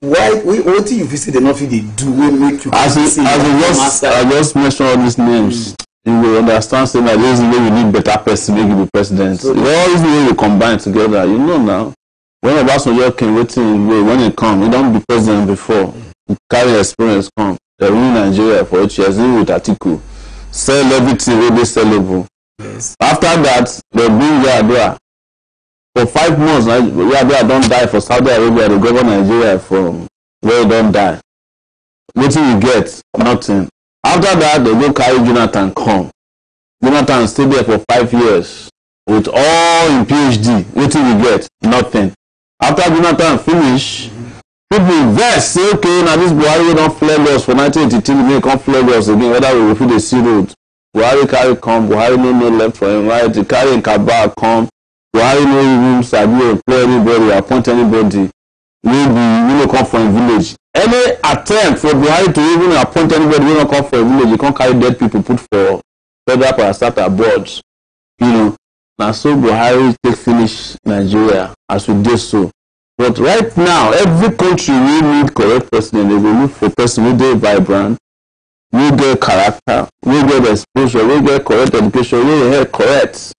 what do you visit the nothing they do will make you as I just mentioned all these names. You will understand saying that this is the way we need better person make you be president. So, all these way we combine together, you know now. When Obasanjo came waiting when he come, he don't be president before. He carry experience come. They rule Nigeria for 8 years, even with Atiku. Sell everything will be sellable. Yes. After that, they bring Yar'Adua. For 5 months, Yar'Adua don't die for Saudi Arabia, the governor Nigeria from where he don't die. What do you get? Nothing. After that, they go carry Jonathan come. Jonathan stayed there for 5 years with all in PhD. What do you get? Nothing. After Jonathan finish, people vex say, okay, now this Buhari don't flag us for 1983, they can't flag us again, whether we refuse the sea road. Buhari carry come, Buhari no left for him, right? He carry in Kabal come, Buhari no even sabi employ anybody, appoint anybody, maybe come from a village. Any attempt for Buhari to even appoint anybody who don't come from a village, you can't carry dead people put for federal parastatal boards. You know, now so Buhari take finish Nigeria as we did so. But right now, every country we need correct president. They will look for person who dey vibrant, we get character, we get exposure, we get correct education, we get correct.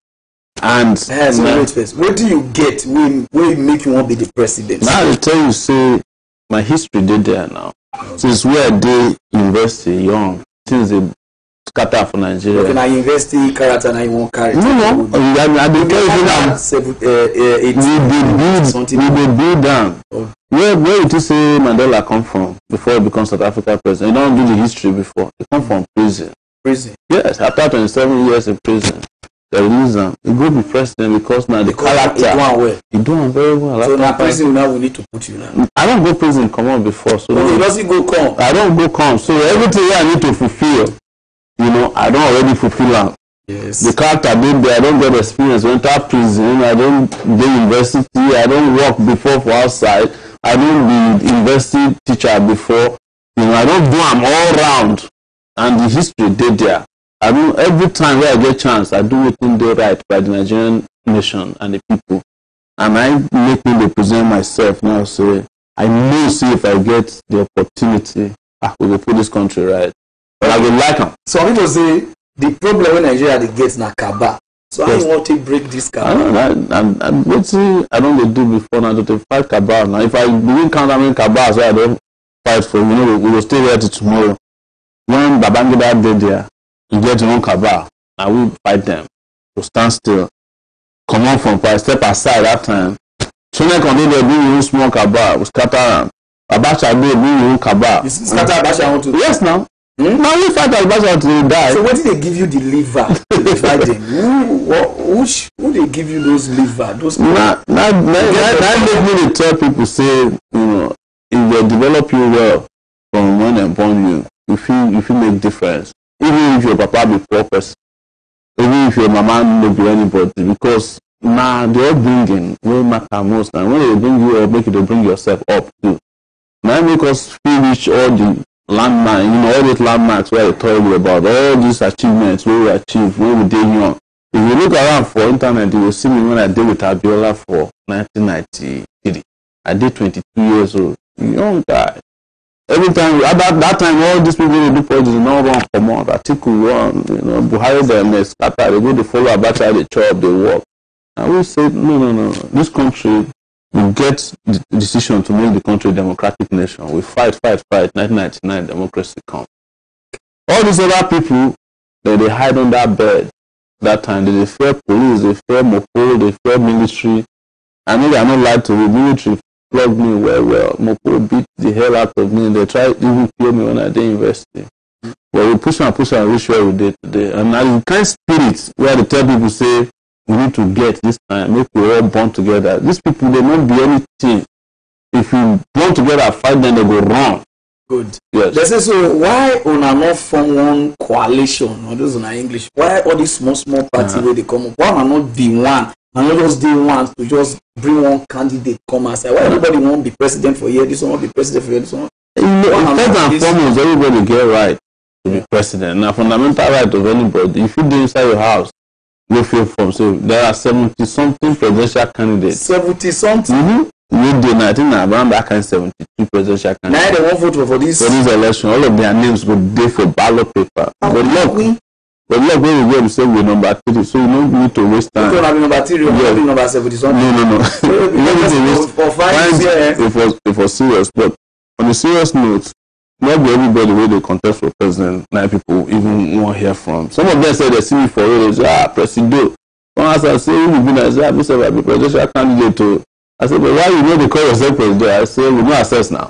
And what do you get when make you want to be the president? Now I tell you, say my history did there now. Since we are the university young, since they scatter for Nigeria. Okay, now university character now you won't carry. No, I dey tell you we build down. Where did you say Mandela come from before he becomes South Africa president? You don't do the history before. He come from prison. Prison? Yes, after 27 years in prison. They release him. He go be president because now the character. He do him very well. So now prison now we need to put you now. I don't go prison come on before. So he doesn't go come. I don't go come. So everything I need to fulfill, you know, I don't already fulfill them. Yes. The character did there, I don't get experience. I enter prison, I don't do university, I don't work before for outside, I don't be university teacher before, you know, I don't do them all round. And the history did there. I do every time where I get chance, I do everything they right by the Nigerian nation and the people. And I make me represent myself now, say I know see if I get the opportunity, we will put this country right. But I will like them. So people say the problem when Nigeria they get na Kaba. So yes. How you want to break this Kaba? I don't do before now to fight Kaba. Now if I begin counting Kaba, so I don't fight for we will stay there till tomorrow. When Babangida did there, you get your own Kaba. I will fight them. To stand still. Come on from fight, step aside that time. So next on they bring you small Kaba, we scatter them. Abacha they bring you Kaba. You scatter Abacha want to? Yes now. Now we fight Abacha until they die. So what did they give you the liver to fight them? Who they give you those liver? Those now make me tell people say, you know, if they develop you well from when they born you, if you make difference. Even if your papa be poor person, even if your mama no be anybody, because now they all bringing will matter most, and when they bring you up, make you to bring yourself up too. Now make us finish all the landmarks, you know, all these landmarks where I told you about, all these achievements where we achieved when we did young. If you look around for internet, you will see me when I did with Abiola for 1993. I did 22 years old, young guy. Every time, at that time, all these people they do politics, no run for more. Atiku run, you know, Buhari them, they scatter, they go to follow Abacha, they chop, they work. And we say, no. This country, we get the decision to make the country a democratic nation. We fight. 1999, democracy come. All these other people, they hide on that bed. That time, they fear police, they fear Mopo, they fear military. I know they are not lied to the military. Plug me well. Mopo beat the hell out of me. They tried to even kill me when I did university. But we push and reach where we did today. And now the kind of spirit where they tell people say we need to get this time, make we all bond together. These people they won't be anything. If you bond together, fight them, they go wrong. Good. Yes. They say so why on not form one coalition or those in English? Why all these small parties where they come up? Why not be one? And not just they want to just bring one candidate come and say, why everybody won't be president for here, this one won't be president for here, this one. First and foremost, everybody get right to be president. Now, fundamental right of anybody. If you do inside your house, you feel from. So there are 70-something presidential candidates. 70-something? Mm-hmm. we did, I think around that kind of 72 presidential candidates. Now they won't vote for this election. All of their names go there for ballot paper. But look, when we go, we say we're number 3, so we don't need to waste time. You don't have number 3, you have number 70. No. It was serious, but on a serious note, not everybody where they contest for president, now people even want to hear from. Some of them say they see me for real, they say, Presido. Some I say, you've been as a presidential candidate too. I said, but why you know they call yourself president? I say, we don't assess now.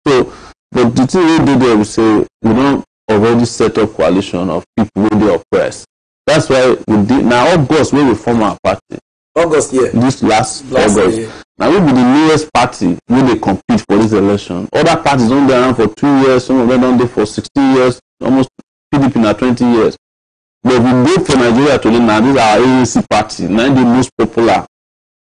So, but the thing we did there, we say, we don't already set up coalition of people who they oppress. That's why we did. Now, August, when we form our party. August, yeah. This last August. Year. Now, we be the newest party when they compete for this election. Other parties don't be around for 2 years. Some of them don't do for 16 years. Almost PDP now 20 years. But we go for Nigeria today now. This is our ANC party. Now the most popular.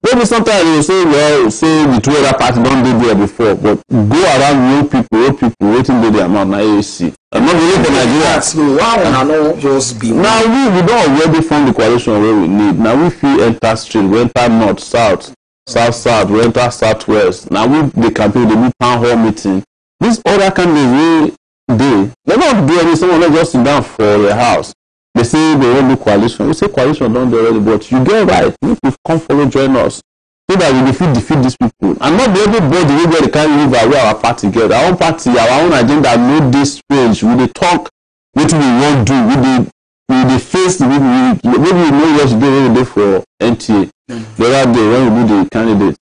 Maybe sometimes you say, well, say the 2 other parties don't do there before, but go around old people, waiting to the amount now ANC. I'm not really for Nigeria. So why I know just be now we don't already form the coalition where we need. Now we feel enter street, we enter north, south, we enter southwest. Now we the campaign, they do town hall meeting. These other candidates they don't do any, someone not just sit down for their house. They say they won't do coalition. We say coalition don't do already, but you get right. If you come follow, join us. So that we defeat these people. And not everybody will get the kind of live where our party get. Our own party, our own agenda, know this range. We dey talk what we want to do. We dey face the people. Maybe we know what to do when we do for NTA. The other day when we do the candidate,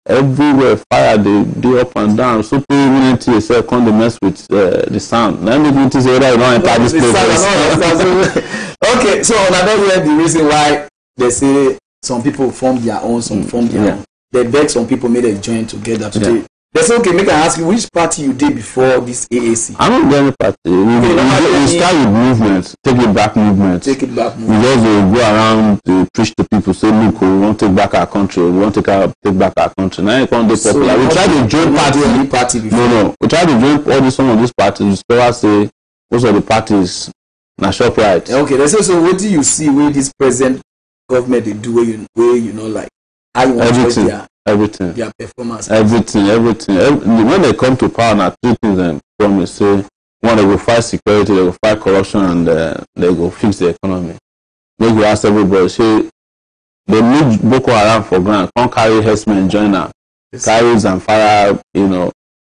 everywhere fire they up and down. So even NTA say come to mess with the sound. Now maybe to say whether you don't enter this place. Okay, so I don't hear the reason why they say some people form their own, some form their own. They beg some people made a join together today. They say, okay, make I ask you, which party you did before this AAC? I don't do any party. We start with movements, take it back movements. We just go around to preach to people, say, look, we want to take back our country, we want to take back our country. Now you can't do popular. We try to join party before. No. We try to join some of these parties. We say, most of the parties, na shop right. Okay, they say, so what do you see where this present government they do where you know like how you want to everything their performance, everything. When they come to power, now 2 things them promise. Say one, they go fight security, they go fight corruption, and they go fix the economy. They go ask everybody, say they need Boko Haram for grant, can't carry herdsmen join them, carry and fire,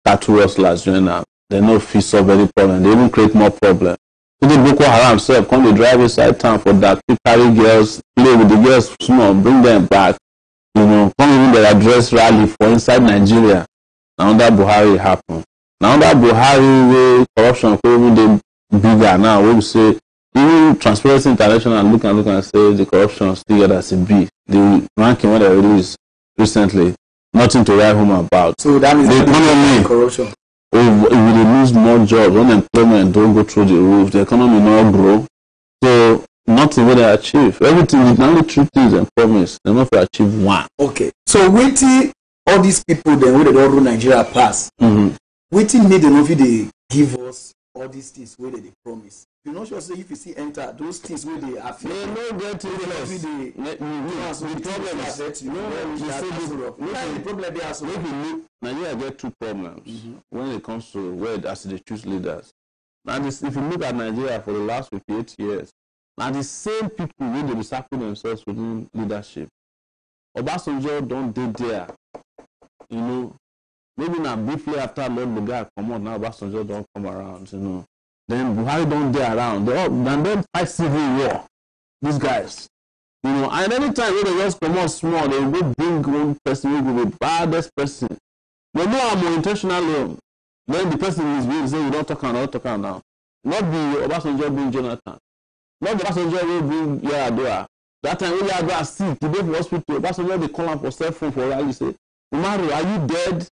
cattle rustlers join them. They no fit solve any problem. They even create more problem. So the Boko Haram self come to drive inside town for that, carry girls, play with the girls small, bring them back, come even their address rally for inside Nigeria. Now that Buhari happen. Now that Buhari corruption even they bigger now, we say even Transparency International look and say the corruption still get as a B. The ranking when they released recently, nothing to write home about. So that means the economy corruption. If we lose more jobs, unemployment don't go through the roof, the economy not grow. So nothing will they achieve. Everything is only 3 things and promise. They not to achieve one. Okay. So waiting all these people then where they don't rule Nigeria pass. Waiting made them they give us all these things where they promise. You're not sure say if you see enter those things where they are they no get to the problem they are so Nigeria get 2 problems when it comes to where as they choose leaders. Now this, if you look at Nigeria for the last 58 years, now the same people who they recycle themselves within leadership. Obasanjo don't did there. Maybe now briefly after Lord Lugard come on, now Obasanjo don't come around, Then Buhari don't dare around. And then fight civil war. These guys. And anytime when they just come out small, they will bring one person who will be the baddest person. They know I'm more intentionally. Then the person is being say we don't talk now. Not the Obasanjo bring Jonathan. Not the Obasanjo will bring Yaradua. That time when Yaradua sick, he go for hospital. Obasanjo they call him for cell phone for rally. Say, Umaru, are you dead?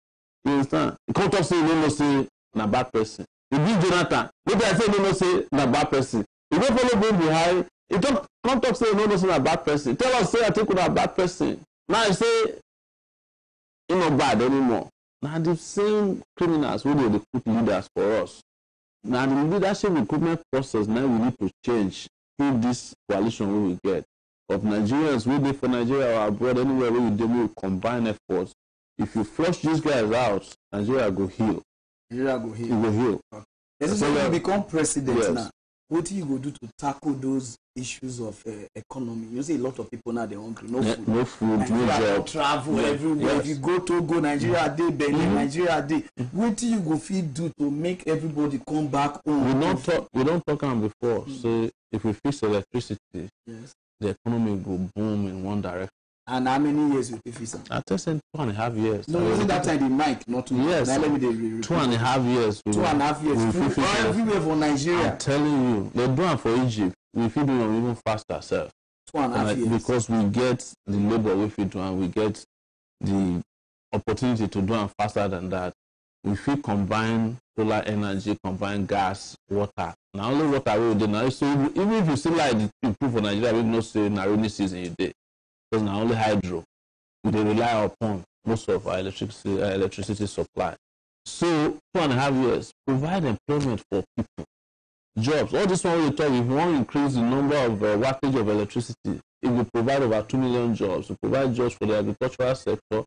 You understand? He come talk say no say na bad person. He bring Jonathan. Maybe I say no say na bad person. He don't follow bring Buhari. He don't come talk say no say na bad person. Tell us say I think we na bad person. Now I say he not bad anymore. Now the same criminals who they put leaders for us. Now the leadership recruitment process now we need to change through this coalition we will get. Of Nigerians, we live for Nigeria or abroad, anywhere we will combine efforts if you flush these guys out, Nigeria go heal. Nigeria go It heal. will heal. Yes, so you become president yes. now. What you go do to tackle those issues of economy? You see a lot of people now they're hungry, no food, no food, no job, travel everywhere. Yes. If you go to Nigeria day, Benin, Nigeria day. What you go feed do to make everybody come back home? We don't talk on before. So if we fix electricity, yes, the economy will boom in one direction. And how many years you fix them? I just said 2.5 years. No, wasn't that time the mic not too much? Yes. Now let me 2.5 years. 2.5 years. Everywhere for Nigeria. I'm telling you, they do it for Egypt. We feel doing it even faster, sir. 2.5 years. Because we get the labor we feel do, and we get the opportunity to do it faster than that. We feel combine solar energy, combine gas, water. Now only water we do now. So even if you still like improve for Nigeria, we not say na rainy season you dey. Because now only hydro we dey rely upon most of our electricity supply. So 2.5 years provide employment for people, jobs. All this one we talk. If you want to increase the number of wattage of electricity, it will provide over 2 million jobs. To provide jobs for the agricultural sector,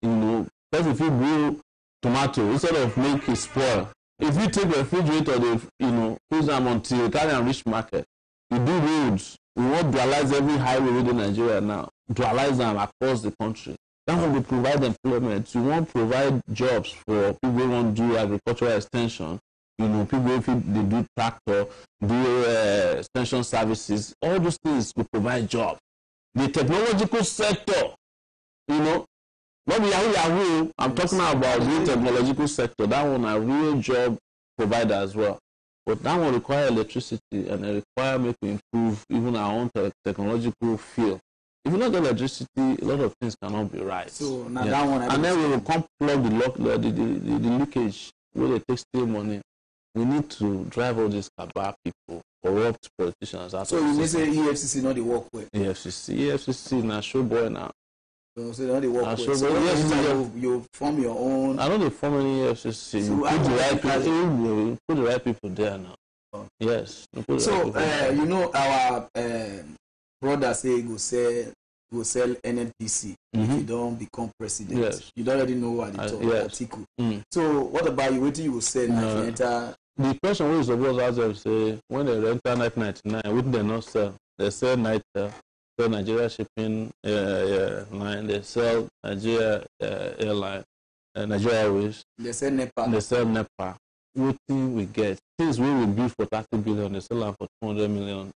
you know, because if you grow tomato instead of make it spoil, if you take refrigerator, freeze them until you carry and reach market. You do roads. We want to dualize every highway within Nigeria now. Dualize them across the country. That one will provide employment. You want to provide jobs for people who want to do agricultural extension. You know, people if they do tractor, do extension services. All those things will provide jobs. The technological sector, you know, not Yahoo. I'm talking about the technological sector. That one a real job provider as well. But that one require electricity and it require make we improve even our own technological field. If you not get electricity, a lot of things cannot be right. So now that one, and then we will come plug the leakage where they take steal money. We need to drive all these cabal people, corrupt politicians. So you may say EFCC not the work well. EFCC now show boy now. So they not the work well. So you form your own. I don't form any EFCC. So you put the right people there now. Oh. Yes. So you know our brother say he go sell NNPC if you don't become president. Yes. You don't already know what the article. So what about you? What do you will sell if you enter? The question we suppose ask them say when they enter 1999, what they not sell? They sell sell Nigeria shipping line. They sell Nigeria airline, Nigeria Airways. They sell NEPA. What thing we get? Things we will build for 30 billion. They sell them for $200 million.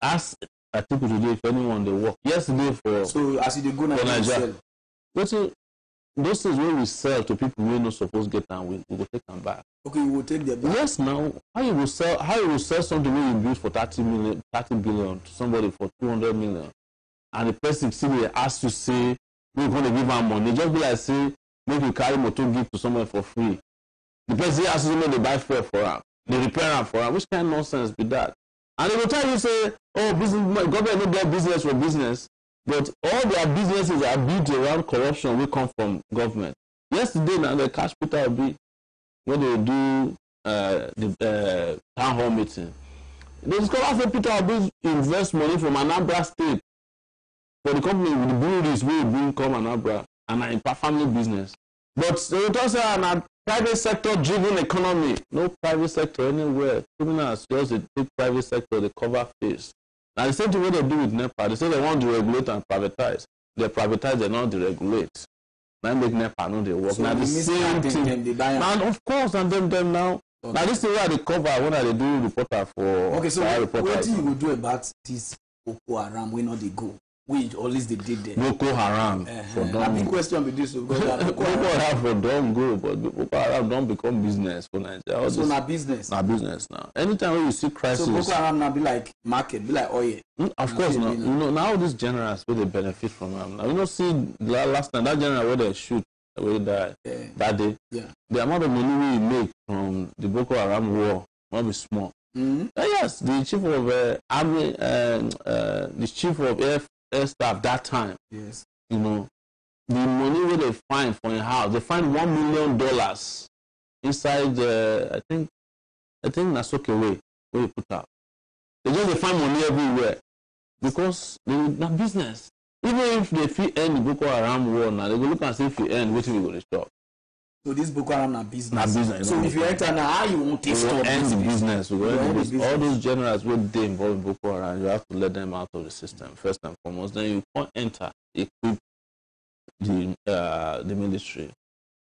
Ask article today if anyone they work yesterday for. So as you go now, you sell. Those things when we sell to people we not supposed to get and we will take them back. Okay, you will take them back. Yes, now how you will sell something when you build for 30 billion to somebody for 200 million, and the person still they ask to say we're going to give them money. Just be like say make you carry motor give to someone for free. The person asks you they buy fuel for them, they repair them for them. Which kind of nonsense be that? And they will tell you say, oh, government no get business for business. But all their businesses are built around corruption we come from government. Yesterday now they catch Peter Obi when they do the town hall meeting. They discover that Peter Obi invest money from Anambra State for the company with the breweries we bring come Anambra and in family business. But they will talk say a private sector driven economy. No private sector anywhere. Criminals just take private sector, they cover face. Now the same thing what they do with NEPA, they say they want to regulate and privatize. They privatize, they not deregulate. Now make NEPA no they work. So now the same thing. And of course, and them now. Okay. Now this thing where they cover when they do reporter for. Okay, so what do you will do about this Boko Haram when not they go? We always they did there. Boko Haram for don't big question with this because Boko Haram for don't go, but Boko Haram don't become business for Nigeria. So now business. Now business now. Anytime when you see crisis. So Boko Haram now be like market, be like oil. Of course now. You know now these generals where they benefit from them. Now you know see last time that general where they shoot where he died that day. Yeah. The amount of money we make from the Boko Haram war not be small. Yes, the chief of army, the chief of air staff that time. Yes. You know, the money where they find for a house, they find $1 million inside. I think Nasoke way where you put out. They find money everywhere because they not business. Even if they fit end the Boko Haram war now, they go look and say if you end, what we go to stop. So this Boko Haram na business. Na business. So if you enter now, how you want to stop end the business? We will end the business. All those generals who they involved in Boko Haram, you have to let them out of the system first and foremost. Then you can't enter, equip the military.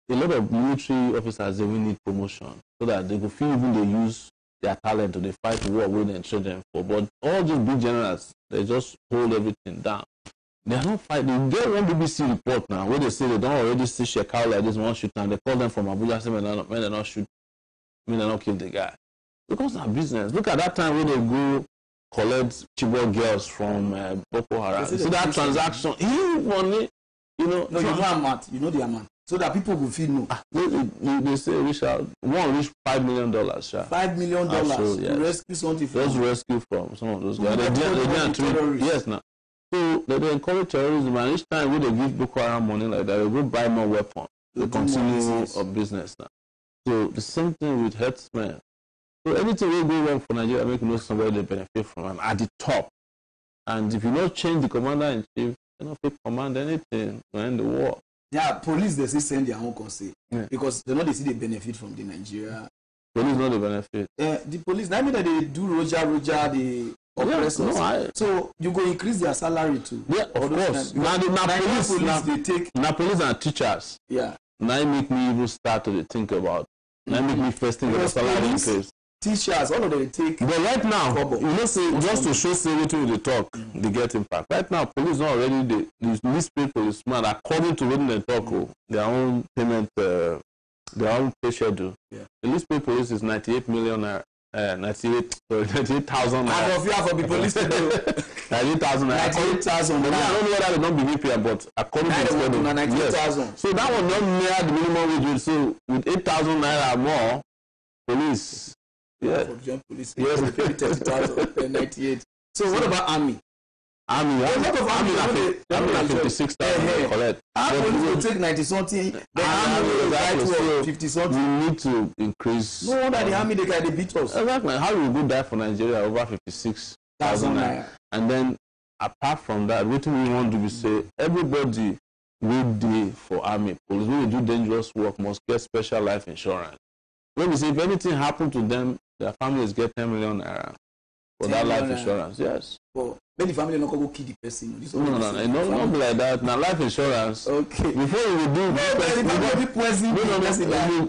A lot of military officers they will need promotion so that they will feel even they use their talent to they fight war when they train them for. But all these big generals, they just hold everything down. They are not fighting. They get one BBC report now where they say they don't already see Shekau like this one shoot and they call them from Abuja say when they not shoot, when they not kill the guy. Because it's business. Look at that time when they go collect Chibok girls from Boko Haram. See that transaction, huge money, you know. No, you know amount. You know the amount. So that people will feel no. They say reach $5 million. $5 million to rescue something from. Just rescue from some of those guys. They didn't treat. Yes, now. So they encourage terrorism, and each time when they give Boko Haram money like that, they go buy more weapons to continue a business now. So the same thing with herdsmen. So anything will go wrong for Nigeria, make you know somebody they benefit from them at the top. And if you not change the commander in chief, you not fit command anything to end the war. Yeah, police they still send their own concern because they know they see the benefit from the Nigeria. Police not the benefit. The police, I mean that they do Roger the oppressors. So you go increase their salary too. Yeah, of course. Now police they take. Now police and teachers. Yeah. Now make me even start to think about. Now make me first think about salary increase. Teachers, all of them take. But right now, you know, say just to show everything they talk, they get impact. Right now, police not already the newspaper policeman according to when they talk, their own payment, their own pay schedule. Yeah. The newspaper police is 98 million, 98,000. I don't fear for the police to do. 98,000. 98,000. I don't know whether they don't believe here, but according to the schedule, 98,000. So that was not near the minimum wage. So with 8,000 naira more, police. Yeah. Police. Yes, they pay 30,000 98. So what about army? Army, a lot of army like 56,000 collect. Police will take 90 something. The army will die to 50 something. We need to increase. No wonder the army they beat us. Exactly. How will we die for Nigeria over 56,000 naira? And then apart from that, what we want to be say everybody will do for army police. We will do dangerous work must get special life insurance. When we say if anything happened to them, their families get 10 million naira for that life insurance. Yes. Well, maybe the family not go kill the person. No, not be like that. Now life insurance. Okay. Before you do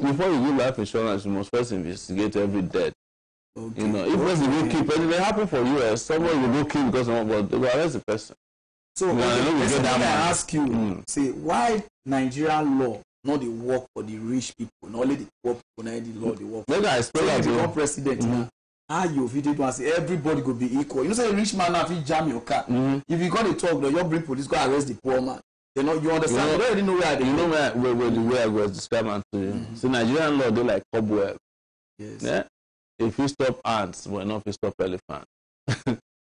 before you do life insurance, you must first investigate every death. Okay. You know, if person will keep anything happen for US, somebody will go kill because of but they will arrest the person. So I ask you, say why Nigerian law not the work for the rich people, not only the poor people, not the law the work. Maybe I explain that you become president now. How you fit it and say everybody go be equal. You know, say a rich man now fit jam your car. If you got to talk, you bring police go arrest the poor man. You know, you understand? You don't already know where they. You know where the way I was describing to you. So Nigerian law they like cobweb. Yes. Yeah. If we stop ants, we're not if we stop elephants.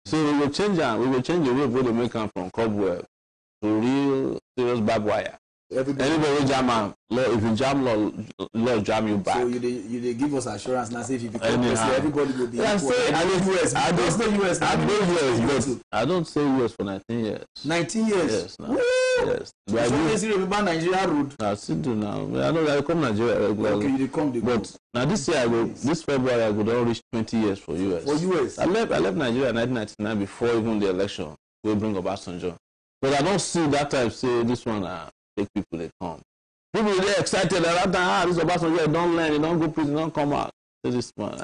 So we will change them. We will change the way we make them from cobweb to real serious barbed wire. Anybody jam law, if you jam law jam you back. So you give us assurance now. Say if you become president, everybody will be equal. I don't say US for 19 years. 19 years. Yes. No. Yes. So you still remember Nigeria road? I still do now. I know I come Nigeria regularly. Okay, you come. But now this year this February I could all reach 20 years for US. For US. I left Nigeria in 1999 before even the election. We bring Obasanjo. But I don't see that time say this one take people they come. People they excited at that time. This Obasanjo don't learn, he don't go prison, don't come out. This one.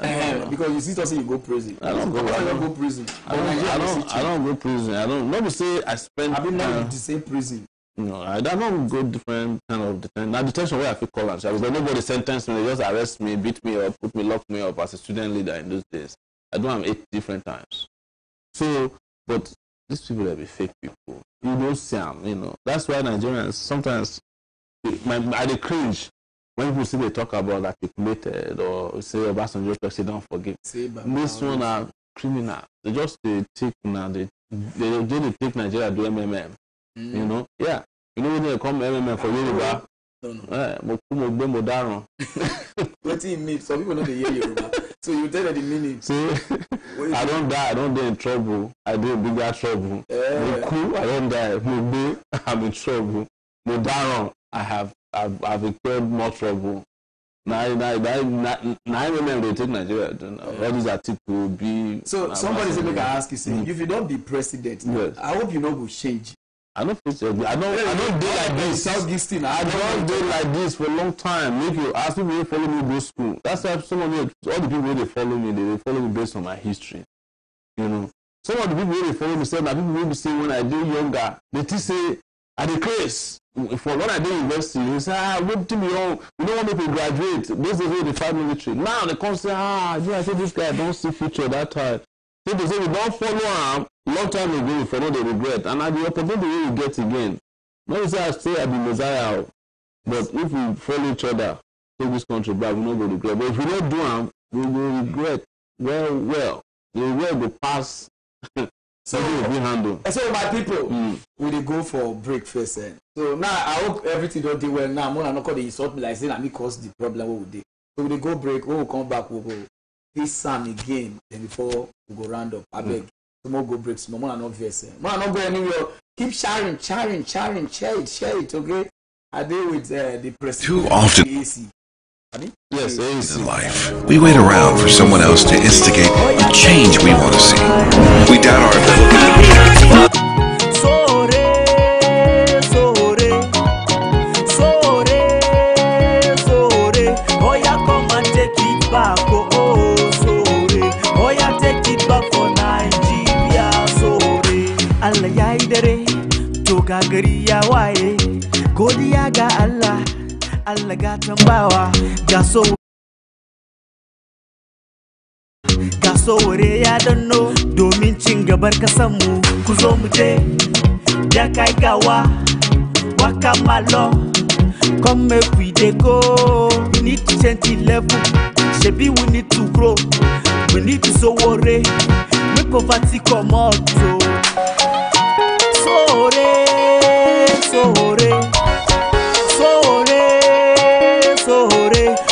Because you see something you go prison. I don't go prison. I don't go prison. I don't. Let me say I spend. I've been not the same prison. No, I don't go different kind of detention. Now detention where I feel call and because nobody sentenced me. They just arrest me, beat me up, lock me up as a student leader in those days. I do them 8 different times. So, but these people that be fake people. You don't see them, you know. That's why Nigerians sometimes I cringe when people see they talk about articulated or say Obasanjo talk, say don't forgive. This one are criminal. They just take now they take Nigeria do MMM. You know? Yeah. You know when they come MMM for Yoruba? What do you mean? Some people know they hear Yoruba. So So you tell her the meaning. See, I don't die. I don't get in trouble. I do bigger trouble. Cool. I don't die. I'm in trouble. Down. I've incurred more trouble. Now remember they take Nigeria. All these articles will be. So somebody said, "Make I ask you, say, if you don't be president, yes. I hope you know will change." I don't do like this. I don't do like this for a long time. Make you ask people to follow me go school. That's why some of you, all the people they follow me, they follow me based on my history. You know, some of the people they follow me say that people will be saying when I do younger, they just say I decrease. For when I did university, they say what do you know? We don't want people to graduate. This is where they fight military. Now they come say I say this guy don't see future that time. So they say we don't follow him. Long time ago, for no they regret, and I the opportunity we will get again. Not say I stay at the Messiah, but if we follow each other, take this country back, we not go regret. But if we don't do them, we will regret. Well, the regret will pass. So we handle. So my people, we dey go for break first. So now I hope everything don't do well. Now I'm not gonna insult me like saying that me cause the problem what we did. So we dey go break. When we come back, we'll go this Sam again. Then before we go round up, I beg. So more go breaks. No more not verse. More not go anywhere. Keep sharing. Share it. Okay. I deal with the president. Too often. Yes, in life, we wait around for someone else to instigate the change we want to see. We doubt our ability. Oh yeah, come and take it back. Oh yeah, take it back for Nigeria. Allah ya idare, to gagari ya waye. Godiya ga Allah. Allah ga tambawa ga Sowore ya danno domin cin gabar kasan mu ku zo mu je da kai gawa waka malo come make we dey go. We need to change the level, shebi we need to grow, we need to Sowore make poverty come out. Sowore,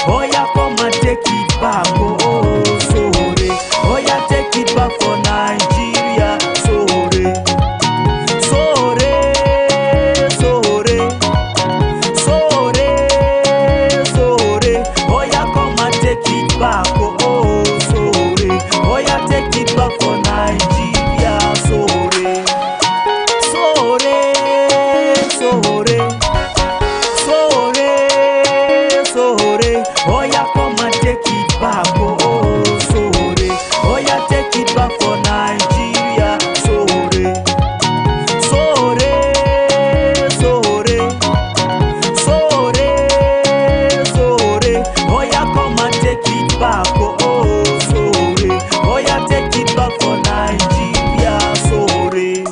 oh yeah, come and take it back, oh Sowore, oh yeah, take it back for Nigeria, Sowore, oh yeah, come and take it back, oh Sowore, oh yeah, take it back for Nigeria, Sowore, oh yeah, come and take it back, oh Sowore, oh yeah, take it back for Nigeria, Sowore, oh yeah, come and take it back, oh Sowore, oh yeah, take it back for Nigeria, Sowore.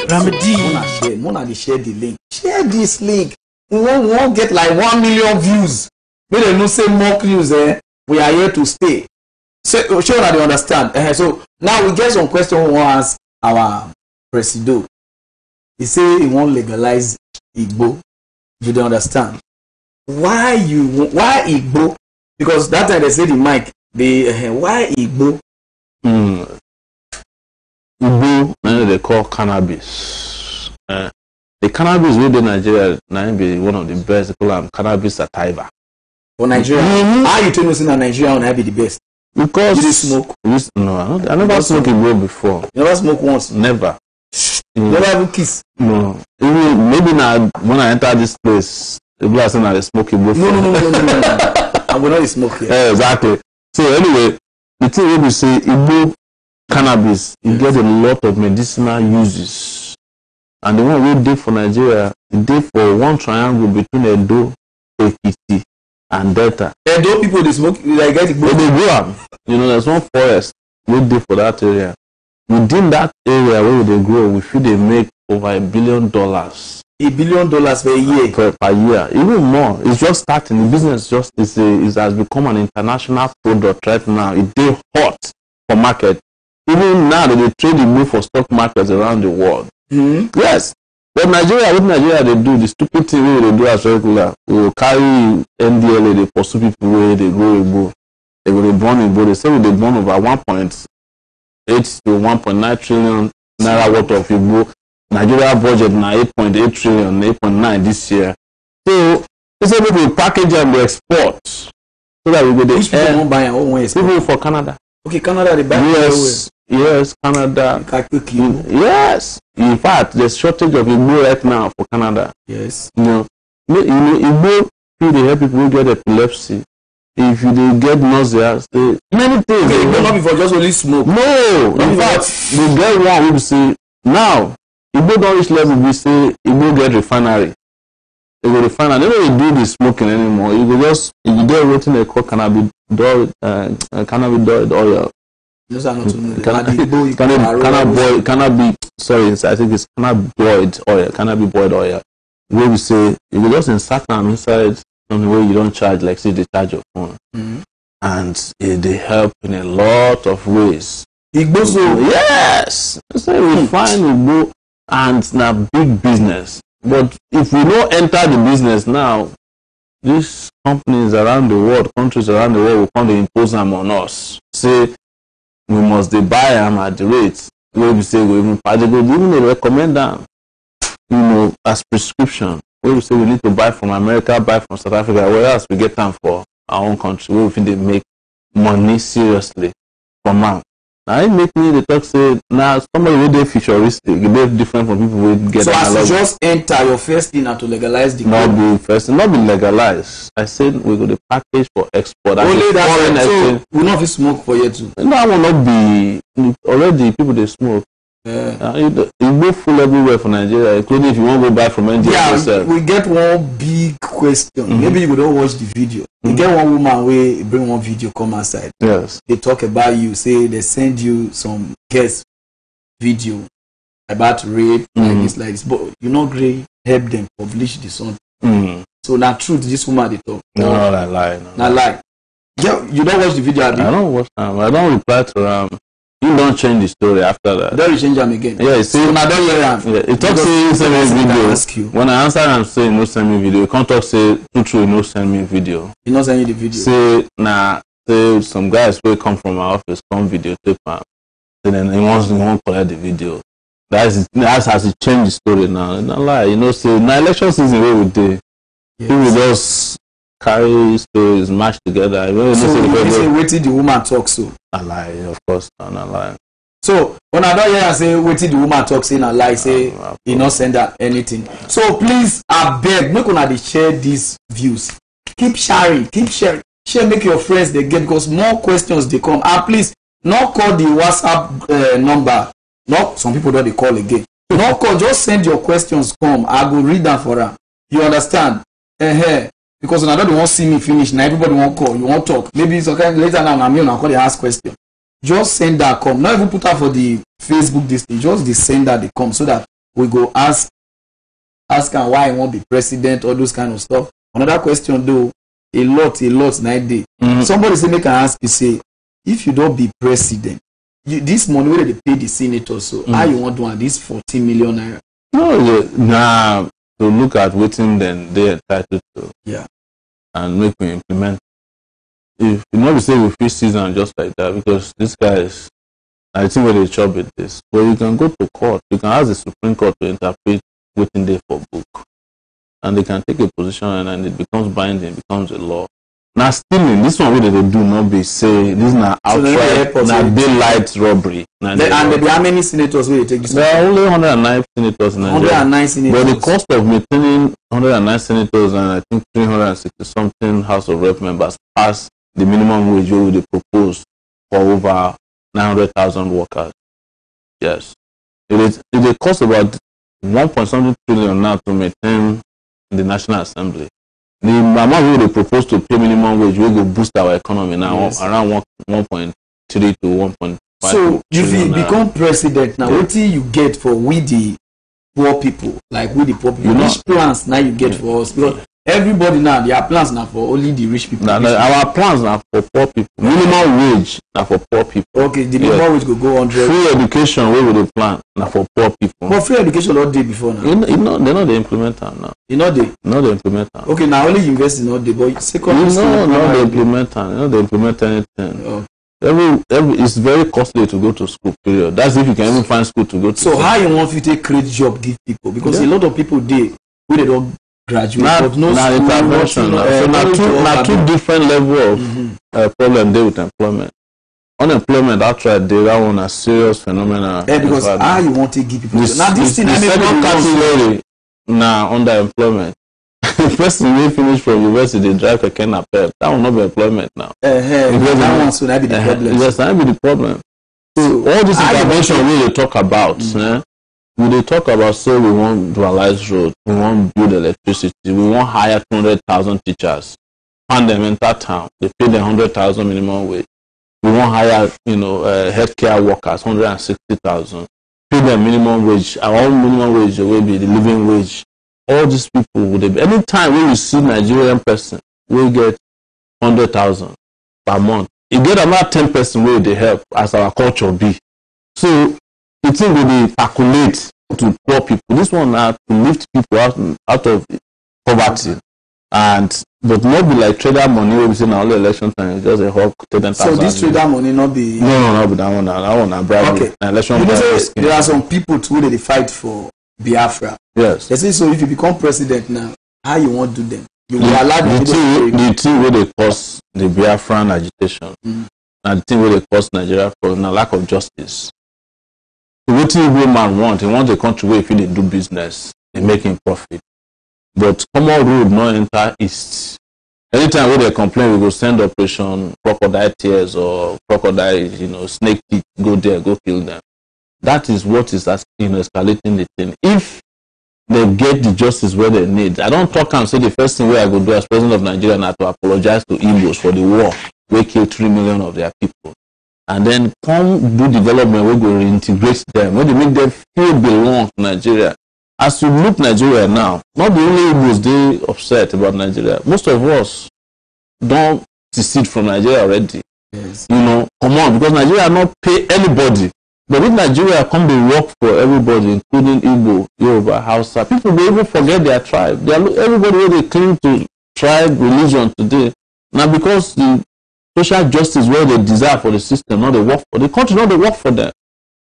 Ramadi, Mona share the link. Share this link. We won't get like 1 million views. We don't know say mock news. We are here to stay. So sure that they understand. So now we get some question we want to ask our presido. He say he won't legalize Igbo. You don't understand. Why Igbo? Because that time they say the mic. Why Igbo? Igbo, they call cannabis. The cannabis within Nigeria now be one of the best. They call them cannabis sativa. For Nigeria, how you tell me that Nigeria will be the best? Because you smoke. No, I never smoked Igbo before. You never smoke once? Never. You never even kiss? No. Even maybe now when I enter this place, people are saying that they smoke Igbo. No. I will not smoke here. Yeah, exactly. So anyway, the thing when we say Igbo cannabis, it gets a lot of medicinal uses. And the one we did for Nigeria, it did for one triangle between Edo, Ekiti, and Delta. Edo people they smoke, they get it. They go up. You know, there's one forest we did for that area. Within that area where they grow, we feel they make over $1 billion. $1 billion per year. Per year, even more. It's just starting. The business has become an international product right now. It's hot for market. Even now that they trade the move for stock markets around the world. Yes. But Nigeria they do the stupid thing wey they do as regular. We will carry NDLA, they pursue people where they go Igbo. They go dey burn Igbo. They say they burn over 1.8 to 1.9 trillion naira worth of Igbo. Nigeria budget na 8.8 trillion, 8.9 this year. So they say we package and we export so that we go dey. Which people won't buy and won't export? People for Canada. Okay, Canada they buy. Yes, Canada. Yes. In fact, there's shortage of Igbo right now for Canada. Yes. Igbo they help people who get epilepsy. If they get nausea, many things. Okay, Igbo not before just only smoke. No. In fact, we get one who say now Igbo don't reach level we say Igbo get refinery. They go refinery. They don't do the smoking anymore. You go just if they're waiting they call cannabis oil. Those are not cannabis. Sorry, I think it's cannabis boiled oil. Where we say you will just insert them inside something where you don't charge, like say they charge your phone, and they help in a lot of ways. Igbo, so yes, so we find Igbo, and it's a big business. But if we don't enter the business now, these companies around the world, countries around the world, will come to impose them on us. Say we must buy them at the rate where we say we even recommend them, as prescription. Where we say we need to buy from America, buy from South Africa, whereas we get them for our own country, where we think they make money seriously from them. Now it make me the talk say now somebody with a futuristic, they different from people who get. So as you just enter your first thing to legalize the not be legalized. I said we go the package for export. Only that so we not be smoke for you too. No, I will not be already people they smoke. You go full everywhere for Nigeria, including if you want to go buy from NGO. Yeah, we get one big question. Maybe you don't watch the video. You get one woman where bring one video come outside. Yes. They talk about you, say they send you some guest video about rape, like this, but you not great help them publish this one. So now truth, this woman they talk. No, I lie. Not lie. Yeah, you don't watch the video. I don't watch them. I don't reply to you don't change the story after that. Don't you change them again? Yeah, see, so now don't hear them. Yeah, it talks say send me video. When I answer and say no send me video, you can't talk say true no send me video. You not send you the video. Say say some guys will come from our office, come videotape and then he won't collect the video. That's how he change the story now. Not lie, say now election season where we do. People just carry stories match together. So you say waiting the woman talk so. I lie, of course, not lie. So when I don't hear and say waiting the woman talk say I lie, say he not send her anything. So please I beg, make una dey share these views. Keep sharing, share, make your friends they get because more questions they come. And please not call the WhatsApp number. Not some people don't they call again. Not call, just send your questions come. I go read them for her. You understand? Because when I don't want to see me finish, now everybody want call, you want talk. Maybe it's okay later now, I'm here now call they ask question. Just send that come. Not even put her for the Facebook this thing. Just the send that they come so that we go ask her why I won't be president, all those kind of stuff. Another question though, a lot 9 day. Somebody say make an ask you say, if you don't be president, this money where they pay the senator, so how you want to want this 14 million naira? No, to look at waiting then they entitled to. Yeah. And make me implement. If you know we say we free season just like that, because this guy is I think where they chop with this. But you can go to court, you can ask the Supreme Court to interpret waiting there for book. And they can take a position and it becomes binding, it becomes a law. Now stealing, this one where they do not be say this is not outright, not daylight robbery. And there be how many senators will take this? There are only 109 senators in Nigeria. 109 senators. But the cost of maintaining 109 senators and I think 360 something House of Rep members past the minimum wage where they propose for over 900,000 workers. Yes. It costs about 1.something trillion now to maintain the National Assembly. The amount we propose to pay minimum wage will go boost our economy now around 1.3 to 1.5. So if you become president now, what do you get for we the poor people? Like we the poor people, which plans now you get for us? Because everybody now, their plans now for only the rich people. Our plans are for poor people. Minimum wage are for poor people. Okay, the minimum wage go 100. Free education, where would they plan? Now for poor people. But free education not day before now. They're not the implementer now. You know they. Not the implementer. Okay, now only university not the, but secondary school. Not the implementer. You know they implement anything. Okay. Every it's very costly to go to school. Period. That's if you can even find school to go to. So school. how you want to take create job give people, because a lot of people they don't graduate, but no now school, intervention. So two different level of problem there with employment. Unemployment outright there, that one a serious phenomenon. Because how you want to give people now this thing the second category now underemployment. Person will finish from university, they drive a napep. That will not be employment now. That one should not be the problem. Yes, that will be the problem. So all this intervention we talk about, we they talk about, so we want dualize road, we want build electricity, we want hire 200,000 teachers, hand them in that town, they pay them 100,000 minimum wage. We want hire, healthcare workers, 160,000, pay them minimum wage. Our own minimum wage will be the living wage. All these people would be anytime when you see Nigerian person, we get 100,000 per month. You get about 10% where they help as our culture be. So the thing will be calculate to poor people. This one now to lift people out of poverty, and but not be like trader money where we say now only election time. It's just a whole 10,000. So this trader money not be no, but that one I bribe. Okay. Election. You know, there are some people too that they fight for Biafra. Yes. They say, so if you become president now, how you want to do them? You will allow the thing where they cause the Biafran agitation, and the thing where they cause Nigeria for now lack of justice. What do man want? He wants a country where if they do business, they making profit. But common road not enter east. Anytime where they complain, we go send operation crocodile tears or crocodile, snake teeth, go there, go kill them. That is what is escalating the thing. If they get the justice where they need, I don't talk and say the first thing where I go do as president of Nigeria now to apologize to Igbos for the war where killed 3 million of their people, and then come do development where go reintegrate them, where they make them feel belong to Nigeria. As you look Nigeria now, not the only Igbos they upset about Nigeria. Most of us don't secede from Nigeria already. Yes. Come on, because Nigeria not pay anybody. But if Nigeria come to work for everybody, including Igbo, Yoruba, Hausa, people will even forget their tribe. Everybody where they cling to tribe, religion today. Now because the social justice where they desire for the system, not they work for the country, not they work for them.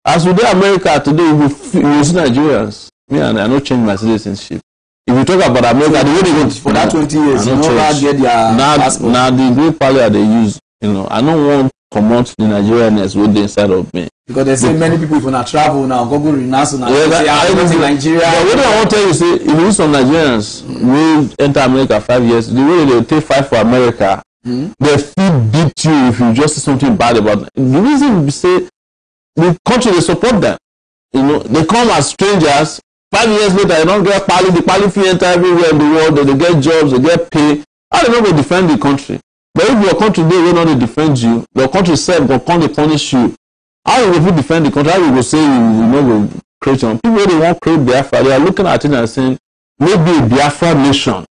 As we do America today, you see Nigerians. Me and I not change my citizenship. If you talk about America, the way they go for that 20 years, you never get their passport. Now the great power they use, I don't want come out the Nigerianness with the inside of me. Because they say many people when I travel now, go renounce now. I in Nigeria. But what I want to tell you, say, if you use some Nigerians will enter America 5 years, the way they take fight for America, they feel beat you if you just say something bad about them. The reason we say the country they support them. They come as strangers. 5 years later, they don't get pali. The pali fee enter everywhere in the world. They get jobs, they get pay. How they not go defend the country? But if your country they will not defend you, your country self will come to punish you. How you will defend the country? How you will say you not go create your people they want create Biafra? They are looking at it and saying maybe a Biafra nation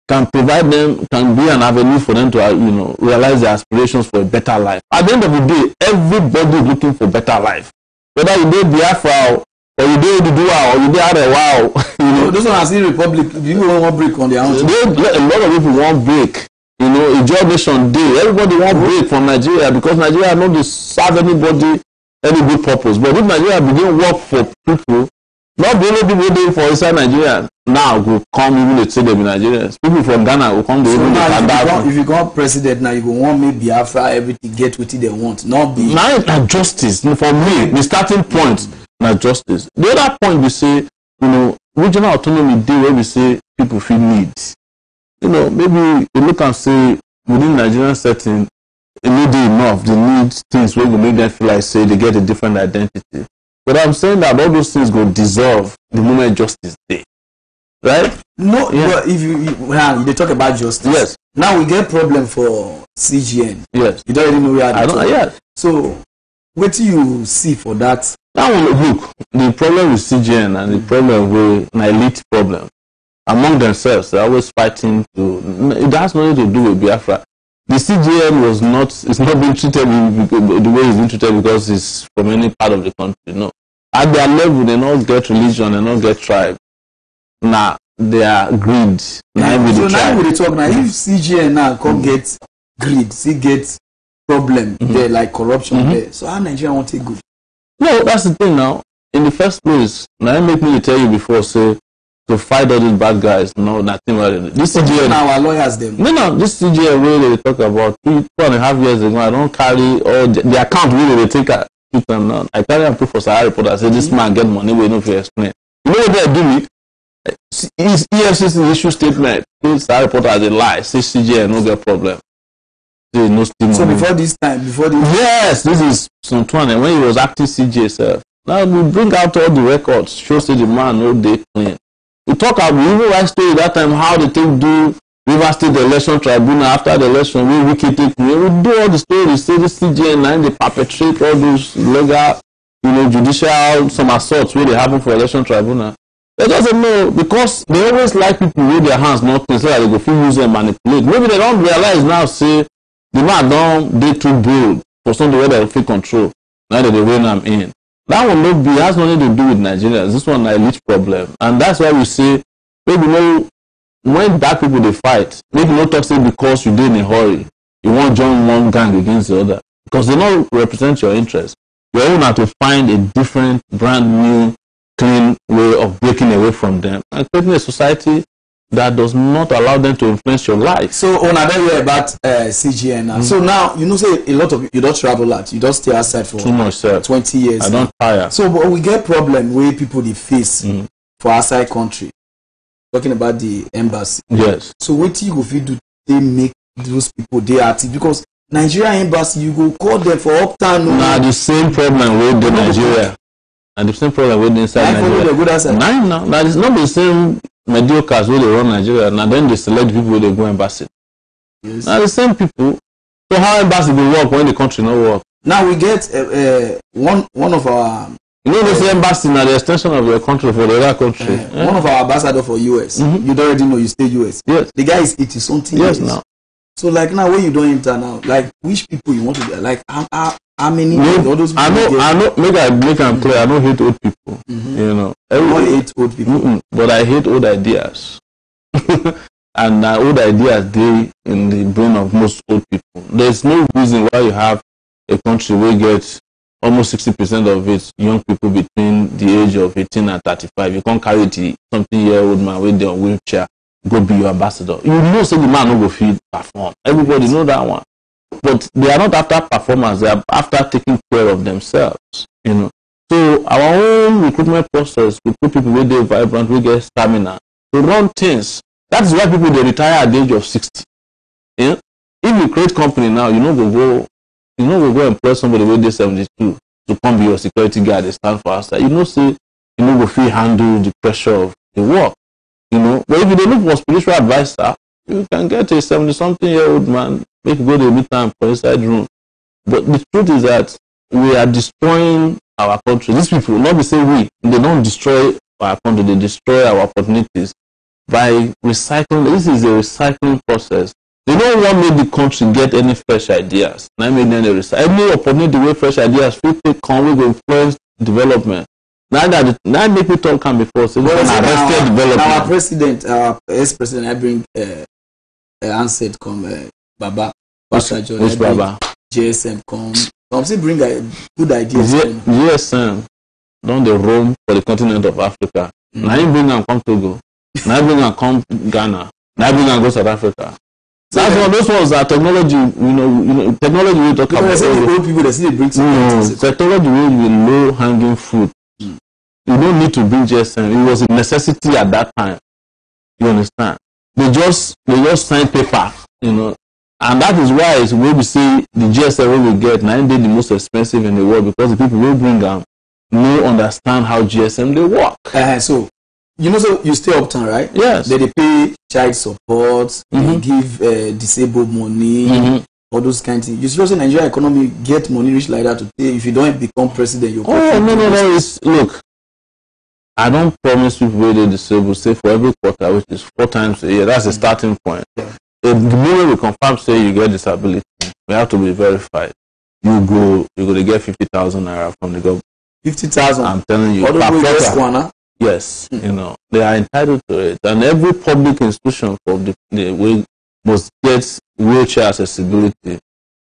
can provide them, can be an avenue for them to realize their aspirations for a better life. At the end of the day, everybody is looking for better life. Whether you do Biafra or you do Ududua or you do Arewa, those ones in Republic, people want break on their own. A lot of people want break. A job nation day. Everybody want break from Nigeria because Nigeria not to serve anybody any good purpose. But if Nigeria begin work for people, not the only people doing for inside Nigeria now will come even to say them in Nigerians. People from Ghana will come to even if you go president now, you go want maybe Biafra everything get what they want. Not be now justice. For me, the starting point not justice. The other point we say, regional autonomy day where we say people feel needs. Maybe you look and say within Nigerian setting, it may be enough. They need things where we make them feel like say they get a different identity. But I'm saying that all those things go dissolve the moment justice day, right? No, but if they talk about justice. Yes. Now we get problem for CGN. Yes. You don't even know where. I don't. Yes. So, what do you see for that? Now look, the problem with CGN and the problem with an elite problem. among themselves. They're always fighting to. It has nothing to do with Biafra. The CGN was not. It's not being treated the way it's being treated because it's from any part of the country. No, at their level, they don't get religion, they don't get tribe. Nah, they are greed. So now we talk now. If CGN now come get greed, see get problem there like corruption there. So how Nigeria want to take good? No, that's the thing now. In the first place, now I make me tell you before, say to fight all these bad guys. No, nothing about it. This CGN now our lawyers them. No, this CGN really they talk about 2.5 years ago. I don't carry all the account really they take a them now. I carry and proof for Sahara report. I say this man get money. We know if you explain. You know what they do me? His EFCC issue statement. Sahara report as a lie. Say CGN no get problem. No so before this time, yes, this is some 20 when he was acting CJ self. Now we bring out all the records, shows that the man no day clean. We talk about we even write story that time how they take do River State election tribunal after the election we wiki take we do all the stories say the CJ9 they perpetrate all those legal judicial some assaults where they happen for election tribunal. They just say no because they always like people with their hands not clean so that they go feel use and manipulate. Maybe they don't realize now say the man don't dey too bold for something where they feel control. Now that they rein them in. That one not be has nothing to do with Nigerians. This one is a elite problem. And that's why we say maybe when black people they fight, maybe not talk say because you did in a hurry, you want to join one gang against the other. Because they don't represent your interest. You only have to find a different, brand new, clean way of breaking away from them and creating a society that does not allow them to influence your life. So on another way about CGN. So now say a lot of you don't travel a lot. You don't stay outside for too much, 20 years. I don't tire. So but we get problem where people they face for outside country. Talking about the embassy. Yes. So what you go do they make those people they active because Nigeria embassy you go call them for uptown. Now the same problem with the Nigeria. And the same problem with inside Nigeria. Now that is not the same mediocres where they run Nigeria. Now then they select people where they go embassy. Yes. Now the same people. So how embassy will work when the country not work? Now we get one of our. This embassy now the extension of your country for the other country. One of our ambassador for US. You already know you stay US. Yes. The guy is 80 something. Yes now. So like now when you don't enter now, like which people you want to be like how many all those people I know make them clear, I don't hate old people. Everyone hate old people. But I hate old ideas. And old ideas they in the brain of most old people. There's no reason why you have a country where you get almost 60% of its young people between the age of 18 and 35. You can't carry the something-year-old man with their wheelchair go be your ambassador. You know, say the man no go feel perform. Everybody know that one. But they are not after performance. They are after taking care of themselves. So our own recruitment process, we put people with their vibrant, we get stamina to run things. That is why people they retire at the age of 60. Yeah? If you create company now, you know go employ somebody with the 72 to come be your security guard. They stand for outside. Say go feel handle the pressure of the work. But if you look for spiritual advisor, you can get a 70-something-year-old man, make go to meet them for inside room. But the truth is that we are destroying our country. These people, not be say they don't destroy our country, they destroy our opportunities by recycling. This is a recycling process. They don't want to make the country get any fresh ideas. Any opportunity where fresh ideas come will influence development. Now make me talk can before so our president, our ex-president, I bring answered come Baba Baba JSM come. Some still bring good ideas. GSM don't they roam for the continent of Africa. Now you bring them come Togo. Now you bring them come Ghana. Now you bring them go South Africa. That's one. Those ones are technology. Technology we talk about. Old people that see bring technology with low hanging fruit. You don't need to bring GSM. It was a necessity at that time. You understand? They just sign paper, and that is why it's when we say the GSM we get now they the most expensive in the world because the people will bring them no understand how GSM they work. So so you stay uptown, right? Yes. They pay child support, they give disabled money, all those kind of things. You see, Nigeria economy get money rich like that to pay. If you don't become president, you're no. Look. I don't promise people where they disabled, say for every quarter, which is 4 times a year. That's a starting point. Yeah. The moment we confirm say you get disability, we have to be verified. You're going to get 50,000 naira from the government. 50,000. I'm telling you. Yes, you know, they are entitled to it. And every public institution for the way must get wheelchair accessibility.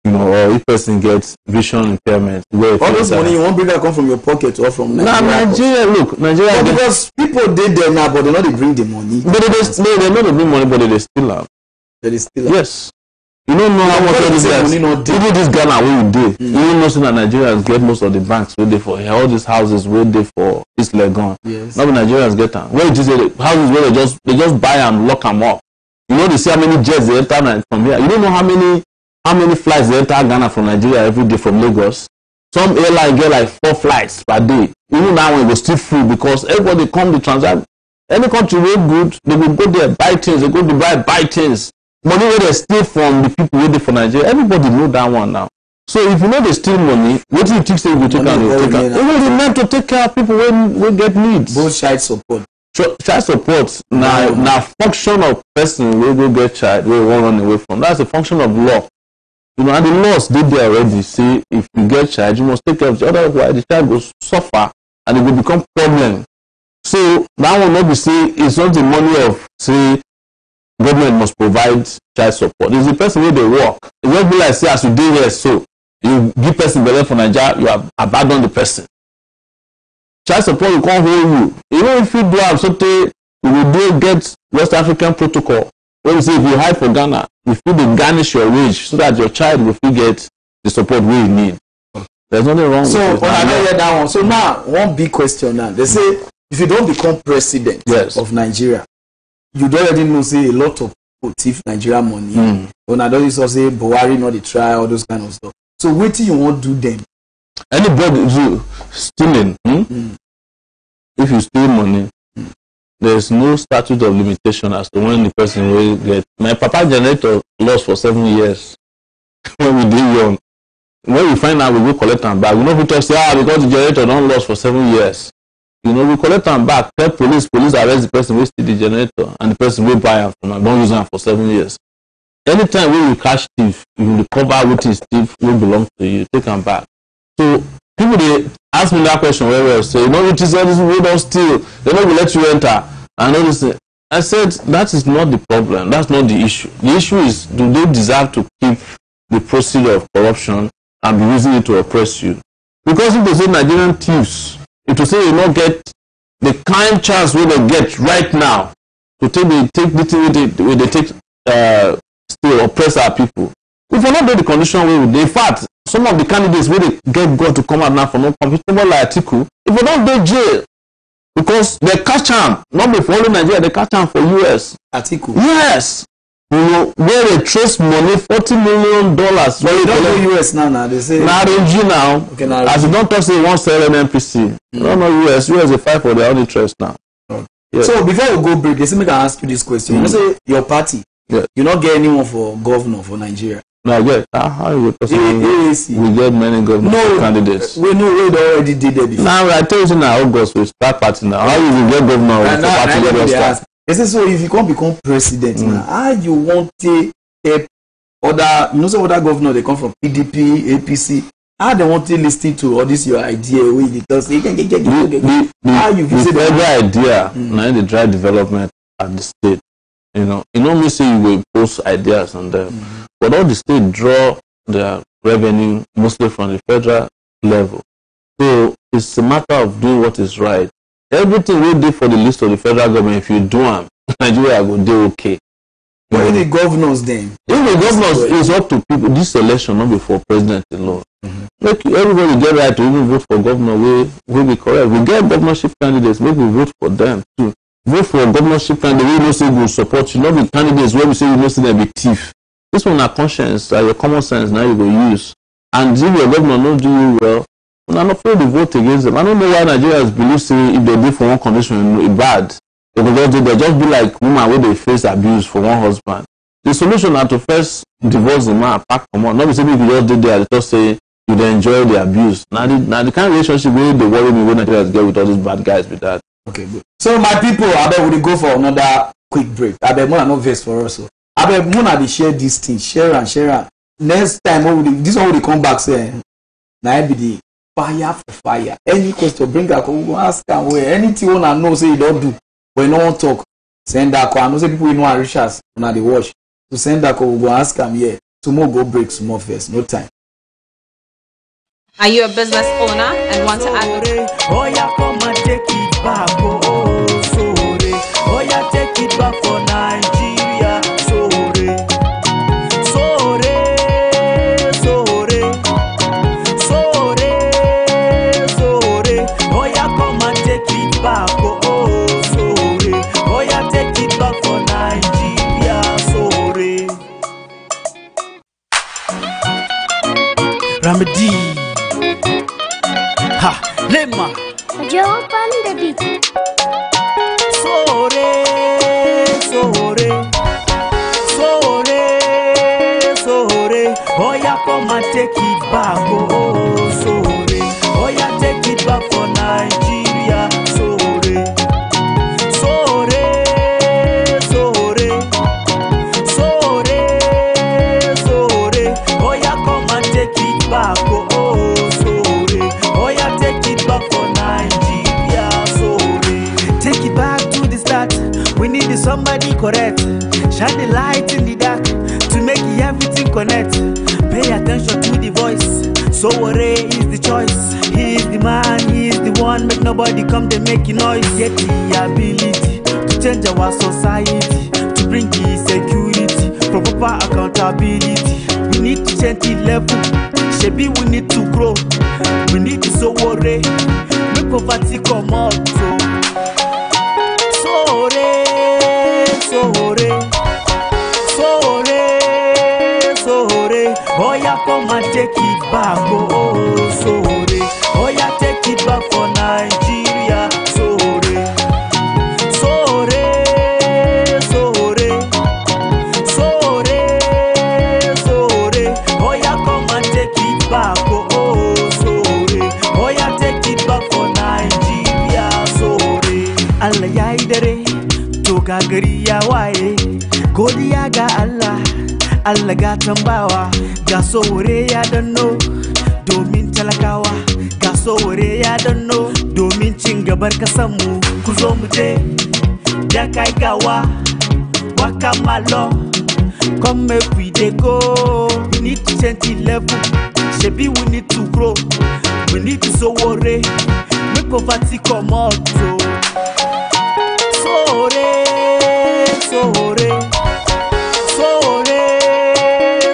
You know, or if person gets vision impairment. All this money you won't bring that come from your pocket or from Nigeria. Nah, Nigeria, look, Nigeria. But because people did there now, but they not bring the money. But they not bring money, but they still have. They still have. Yes. You don't know how much of this guys. Even this Ghana where you did. You don't know that Nigerians get most of the banks where they for here. All these houses where they for East Legon. Yes. Not Nigerians get them. Where it is the houses where they just buy and lock them up. You know they see how many jets they enter from here. You don't know how many flights they enter Ghana from Nigeria every day from Lagos. Some airline get like 4 flights per day. Even that one was still full because everybody come to transact. Any country way good, they will go there buy things. They go to buy things. Money where they steal from the people waiting for Nigeria. Everybody know that one now. So if you know they steal money, what do you think they will take care of? It will meant to take care of people when get needs. Both child support. Child support now function of person will go get child we won't run away from. That's a function of law. You know, and the laws did there already say if you get child, you must take care of it. Otherwise the child will suffer and it will become problem. So that will not be say it's not the money of say government must provide child support. It's the person where they work. It won't be like say as you do here, so you give person better for Nigeria, you have abandoned the person. Child support will come hold you. Even if you do have something, you will do get West African protocol. When you say if you hide for Ghana, you feel they garnish your wage so that your child will get the support we need. There's nothing wrong with it. So I don't hear that one. So now one big question now. They say if you don't become president of Nigeria, you already know say a lot of people thief Nigeria money. When I don't say Buhari not the try all those kind of stuff. So what do you want to do then? Anybody do stealing, if you steal money, there's no statute of limitation as to when the person will get. My papa generator lost for 7 years when we did young. When we find out we go collect them back. We know people say because the generator don't lost for 7 years. You know, we collect them back, tell police arrest the person who steal the generator and the person will buy them from them, don't use them for 7 years. Anytime when you catch thief, you recover what is thief will belong to you, take them back. So people they ask me that question very well, say, you know, it is all this we don't steal, they don't will let you enter. I know this. I said that is not the problem, that's not the issue. The issue is do they deserve to keep the procedure of corruption and be using it to oppress you? Because if they say Nigerian thieves, it will say you not get the kind chance we will get right now to take the thing where they take still oppress our people. If we not do the condition we would, in fact, some of the candidates where they get God to come out now for no comfortable like Atiku, if we don't do jail, because they catch him, not before only Nigeria, they catch him for US. Atiku. Yes. You know, where they trace money, $40 million. But you don't know US now, they say. Now, now. Okay, now. As you don't talk, say, one sell NPC. You don't know US. US is fight for their own interest now. Yes. So, before we go break, they say, me can ask you this question. You say, your party, you not get anyone for governor for Nigeria. No, yeah. How you would we get many governor candidates. We know we already did that before. Now, I tell you now, August, we start party now. How you will get governor for party? They say, so if you can't become president now, how you want to help other, you know, some other governor, they come from PDP, APC, how they want to listen to all this your idea, where they tell say, how you say the idea, now the drive development at the state, you know me say you will impose ideas on them, but all the state draw their revenue mostly from the federal level. So it's a matter of doing what is right. Everything we do for the list of the federal government, if you do them, Nigeria will do okay. But the governors then? If the governors is up to people, this election not before president alone. Make everybody get right to even vote for governor, will be correct. We get governorship candidates, maybe we vote for them too. Vote for a governorship candidate, we know say will support you, not the candidates where we say you know say they be thief. This one are conscience, your common sense now you go use. And if your governor not do you well, I'm not afraid to vote against them. I don't know why Nigerians believe say if they do for one condition it's bad. They just be like women where they face abuse for one husband. The solution is to first divorce the man, pack from one. Not be saying if you just did there, they just say you enjoy the abuse. Now the kind of relationship where they worry me when Nigerians get with all these bad guys with that. Okay, good. So my people, I bet we go for another quick break. I bet Mona no verse for us. So I bet Mona they share this thing, share and. Next time, this one will come back saying, "Now be the fire for fire. Any question, bring that. We go ask them where anything you wanna know, say you don't do, but no one talk. Send that. I know say people you know are rich as now they watch. To send that, we go ask them here. Tomorrow go break some more first. No time. Are you a business owner and want to advertise? Oh yeah, come and take it back. Oh, sorry. Oh yeah, take it back for Nigeria. Sorry. Sorry. Sorry. Sorry. Sorry. Oh yeah, come and take it back. Oh, sorry. Oh yeah, take it back for Nigeria. Sorry. Ramadi. Ha, Lema. Joe on the beat. Sore, sore, sore, sore. Oh yeah, come and take it back. Oh, sore. Oh yeah, take it back for Nigeria. Sore, sore, sore, sore, sore. Oh yeah, come and take it back. Oh, sore. Oh yeah, take it back for Nigeria. Sorry. Take it back to the start. We need somebody correct. Shine the light in the dark to make everything connect. Pay attention to the voice. Sowore is the choice. He is the man, he is the one. Make nobody come they make noise. Get the ability to change our society, to bring the security, for proper accountability. We need to change the level. Shebi we need to grow. We need to Sowore. Make poverty come out. Sowore, Sowore, Sowore, Sowore. Oh yeah, come and take it back. Oh, Sowore. Oh yeah, take it back for Nigeria. Sowore, Sowore, Sowore, Sowore, Sowore. Oh yeah, come and take it back. Oh, Sowore. Oh yeah, take it back for Nigeria. Sowore. Allah ya yi dare, to ga gari ya waye. Godiya ga Allah, Allah ga tambawa. Ga Sowore ya danno, domin talakawa. Ga Sowore ya danno, domin cin gabar kasanmu. Ku zo mu je, da kai gawa, waka malo. Come make we dey go. We need to change the level. Shebi we need to grow. We need to Sowore. Make poverty come out. Sowore, Sowore, Sowore,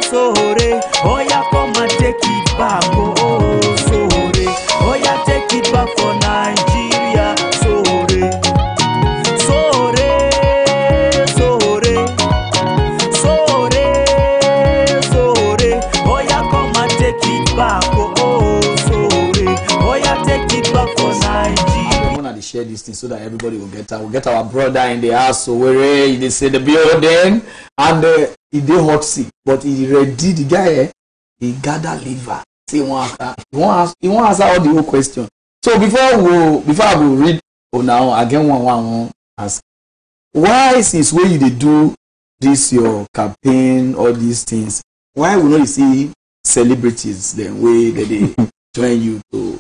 Sowore. Oh yeah, come and take it back. Oh, Sowore. Oh yeah, take it back for Nigeria. Sowore, Sowore, Sowore, Sowore, Sowore. Oh yeah, come and take it back. Oh, Sowore. Oh yeah, take it back for Nigeria. I want to share this thing so that everybody will get out. We'll get our brother in the house. So where they say the building and he did hot seat, but he ready the guy. He gather liver. Say he want answer all the whole question. So before I will read now again one ask why since when you dey do this your campaign all these things why we not see celebrities then way that they join you to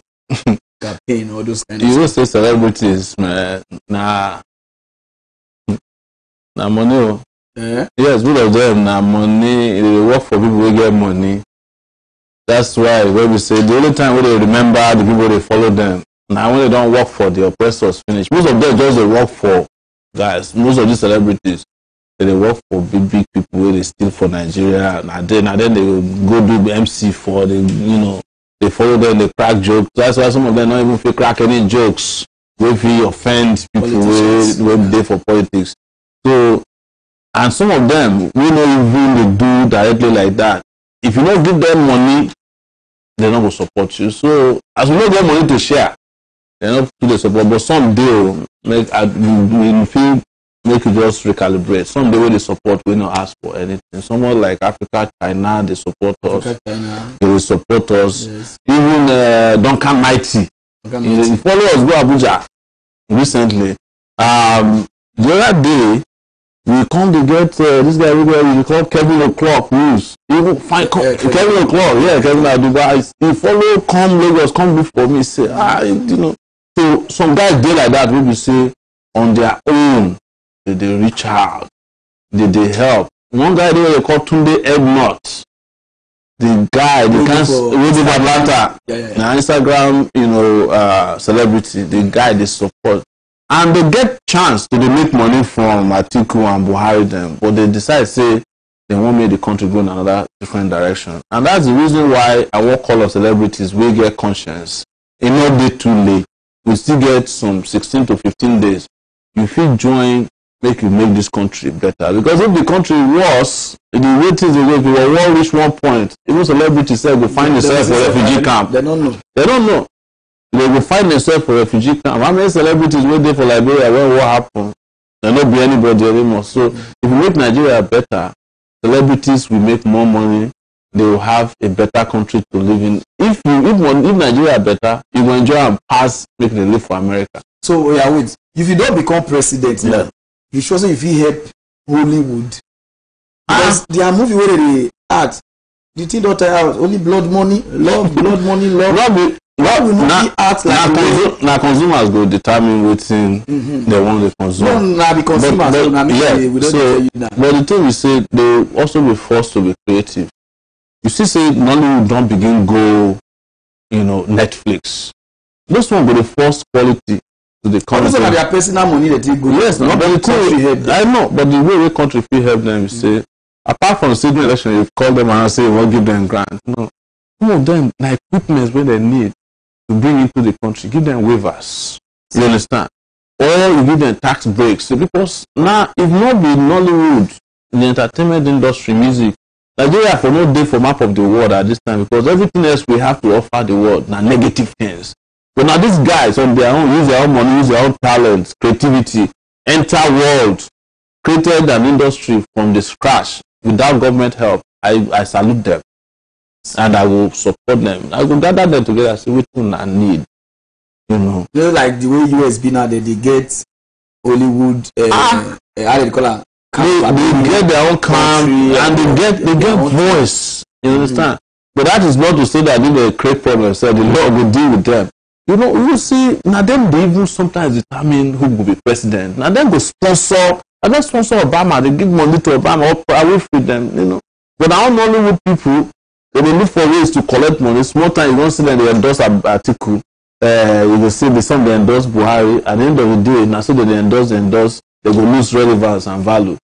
campaign all those kind of You stuff. don't say celebrities, man. Nah money. Eh? Yes, both of them now money. They work for people who get money. That's why when we say the only time when they remember the people they follow them. Now when they don't work for the oppressors finish. Most of them just they work for guys. Most of these celebrities they work for big people where they steal for Nigeria. And then they go do MC for the they follow them, they crack jokes. That's why some of them don't even feel crack any jokes. If he offend people when they for politics. So and some of them we not even do directly like that. If you don't give them money, they're not going to support you. So as we don't get money to share, they're not to the support. But some do make you just recalibrate. Some do when they support, we not ask for anything. Someone like Africa, China, they support us. They will support us. Yes. Even Duncan Mighty. If follow us, go Abuja. recently. The other day, we come to get this guy we call Kevin O'Clock news. You find Kevin O'Clock, Kevin Aduba. He follow come Lagos, come before me, say, So some guys do like that, maybe say on their own, they reach out, they help. One guy there they call Tunde Egnot. The guy, the cancer, Atlanta, now Instagram, celebrity, the guy they support. And they get chance to make money from Atiku and Buhari them, but they decide say they won't make the country go in another different direction. And that's the reason why I won't call us celebrities, we get conscience. It not be too late. We still get some 16 to 15 days. You feel join, make you make this country better. Because if the country was, the way things will go, we will reach one point. Even celebrities say will find themselves in a refugee camp. They don't know. They will find themselves for refugee camp. How many celebrities were there for Liberia when what happened? There will not be anybody anymore. So if we make Nigeria better, celebrities will make more money. They will have a better country to live in. If Nigeria better, you will enjoy and pass, make them live for America. So wait. If you don't become president now, you sure say if you help Hollywood. Because their movie where they act, the thing don't tell out only blood money, love. Now consumers go determine what thing they want to consume. Now the consumers but the thing we say they also be forced to be creative. You see, say Nollywood don't begin go, Netflix. Those one go the first quality to the country. Those are their personal money that they go. Yes, but the thing I know, but the way country feel help them, you say, apart from the state election, you call them and say, "Well, give them grant." No, some of them like equipment when they need to bring into the country, give them waivers. You understand? Or you give them tax breaks. So because now, if not be Nollywood, the entertainment industry, music, Nigeria for no day for map of the world at this time because everything else we have to offer the world now negative things. But now these guys on their own use their own money, use their own talent, creativity, enter world, created an industry from the scratch without government help. I salute them. And I will support them. I will gather them together and see which one I need. Just like the way USB now they get Hollywood how do you call it? They get their own camp and they get voice. You understand? But that is not to say that they create problems, so the law will deal with them. You see, now them they even sometimes determine who will be president. Now them go sponsor Obama, they give money to Obama, or I will feed them, But I don't know Hollywood people. They look for ways to collect money. Small time, you don't see them, they endorse Atiku. You will see the some they endorse Buhari. At the end of the day, now so they endorse, they will lose relevance and value.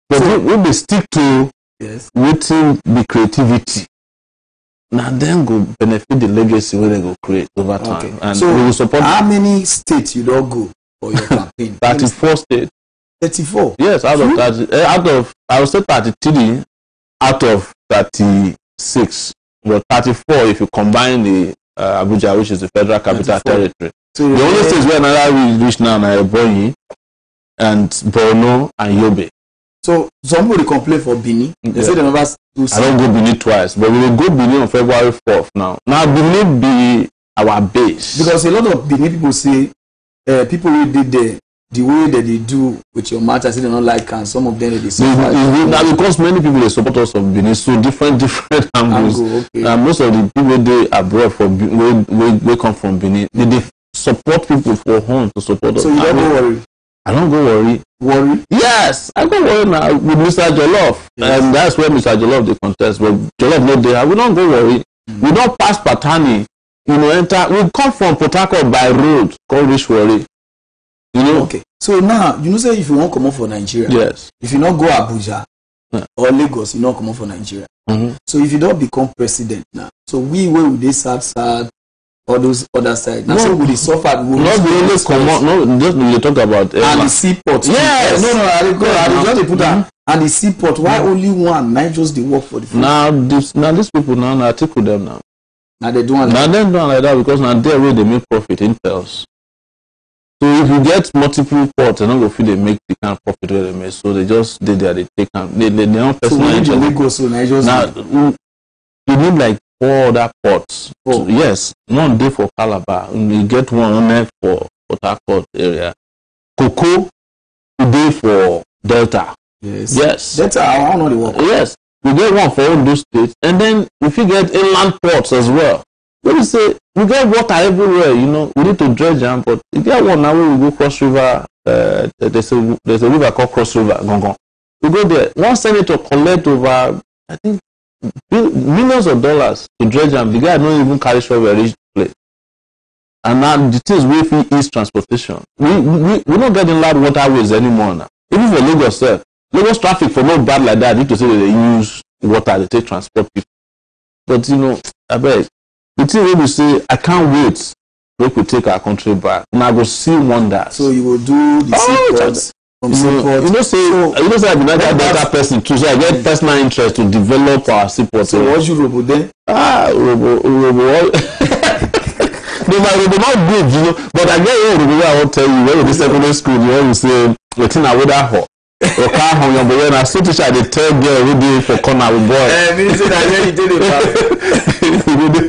But if they stick to waiting the creativity, now then go benefit the legacy where they go create over time. Okay. And so we will support how many states you don't go for your campaign? 34 states. 34? Yes, I would say 33 out of 36, but 34 if you combine the Abuja, which is the federal capital 34. Territory. So the only states where another reach now are Ebonyi and Borno and Yobe. So somebody complain for Benin. They say they never do. I don't go Benin twice, but we will go Benin on February 4th now. Now Benin be our base. Because a lot of Benin people say people who did the way that they do with your match, I say they don't like, and some of them they support. Now because many people they support us of Benin, so different angles. Okay. Most of the people they abroad for we come from Benin, they support people for home to support us. So you don't go worry. I don't go worry. Worry? Yes, I go worry now with Mr. Jollof. Yes. And that's where Mr. Jollof they contest. But Jollof not there. We don't go worry. We don't pass Patani. Enter. We come from Port Harcourt by road called Rishwari. Okay. So now, say if you want to come up for Nigeria, yes. If you not go Abuja or Lagos, you not come up for Nigeria. Mm-hmm. So if you don't become president now, so we will they sad, all those other sides. Now, so will they suffer? Not really come out. No, just we talk about and the seaport. Yes. I just put that. And the seaport. Why only one? Not just the work for the food. Now these people now article them now. Now they doing like them doing like that because now they're where they make profit in tells. So if you get multiple ports, they're not going to feel they make the kind of profit where they make. So they just they take them. They don't personally. So now you need like 4 other ports. So, yes, one day for Calabar. You get one on there for Port Harcourt area. cocoa today for Delta. Yes. Delta, I don't know the work. Yes. We get one for all those states. And then if you get inland ports as well. When you say, we get water everywhere, you know, we need to dredge them, but you get one now where we go cross river, there's a river called Cross River, Gongon. We go there. One senator collect over, I think, millions of dollars to dredge them. The guy don't even carry shovel reach the place. And now the things we feel is transportation. We're not getting large waterways anymore now. Even for Lagos, Lagos traffic for not bad like that. I need to say that they use water, they take transport people. But you know, I bet the thing we say, I can't wait. We could take our country back. And I will see wonders. So you will do the seaports from seaports. You know, say I've been that person too. So I get personal interest to develop our seaports. So what's your robo then? Robo. No, my robo not good, you know. But I get robo. I will tell you when you secondary school, you always say, "Wetin I would have." Or can't hang on, but when I see teacher, they tell girl we do for corner with boy. Me say that when you did it,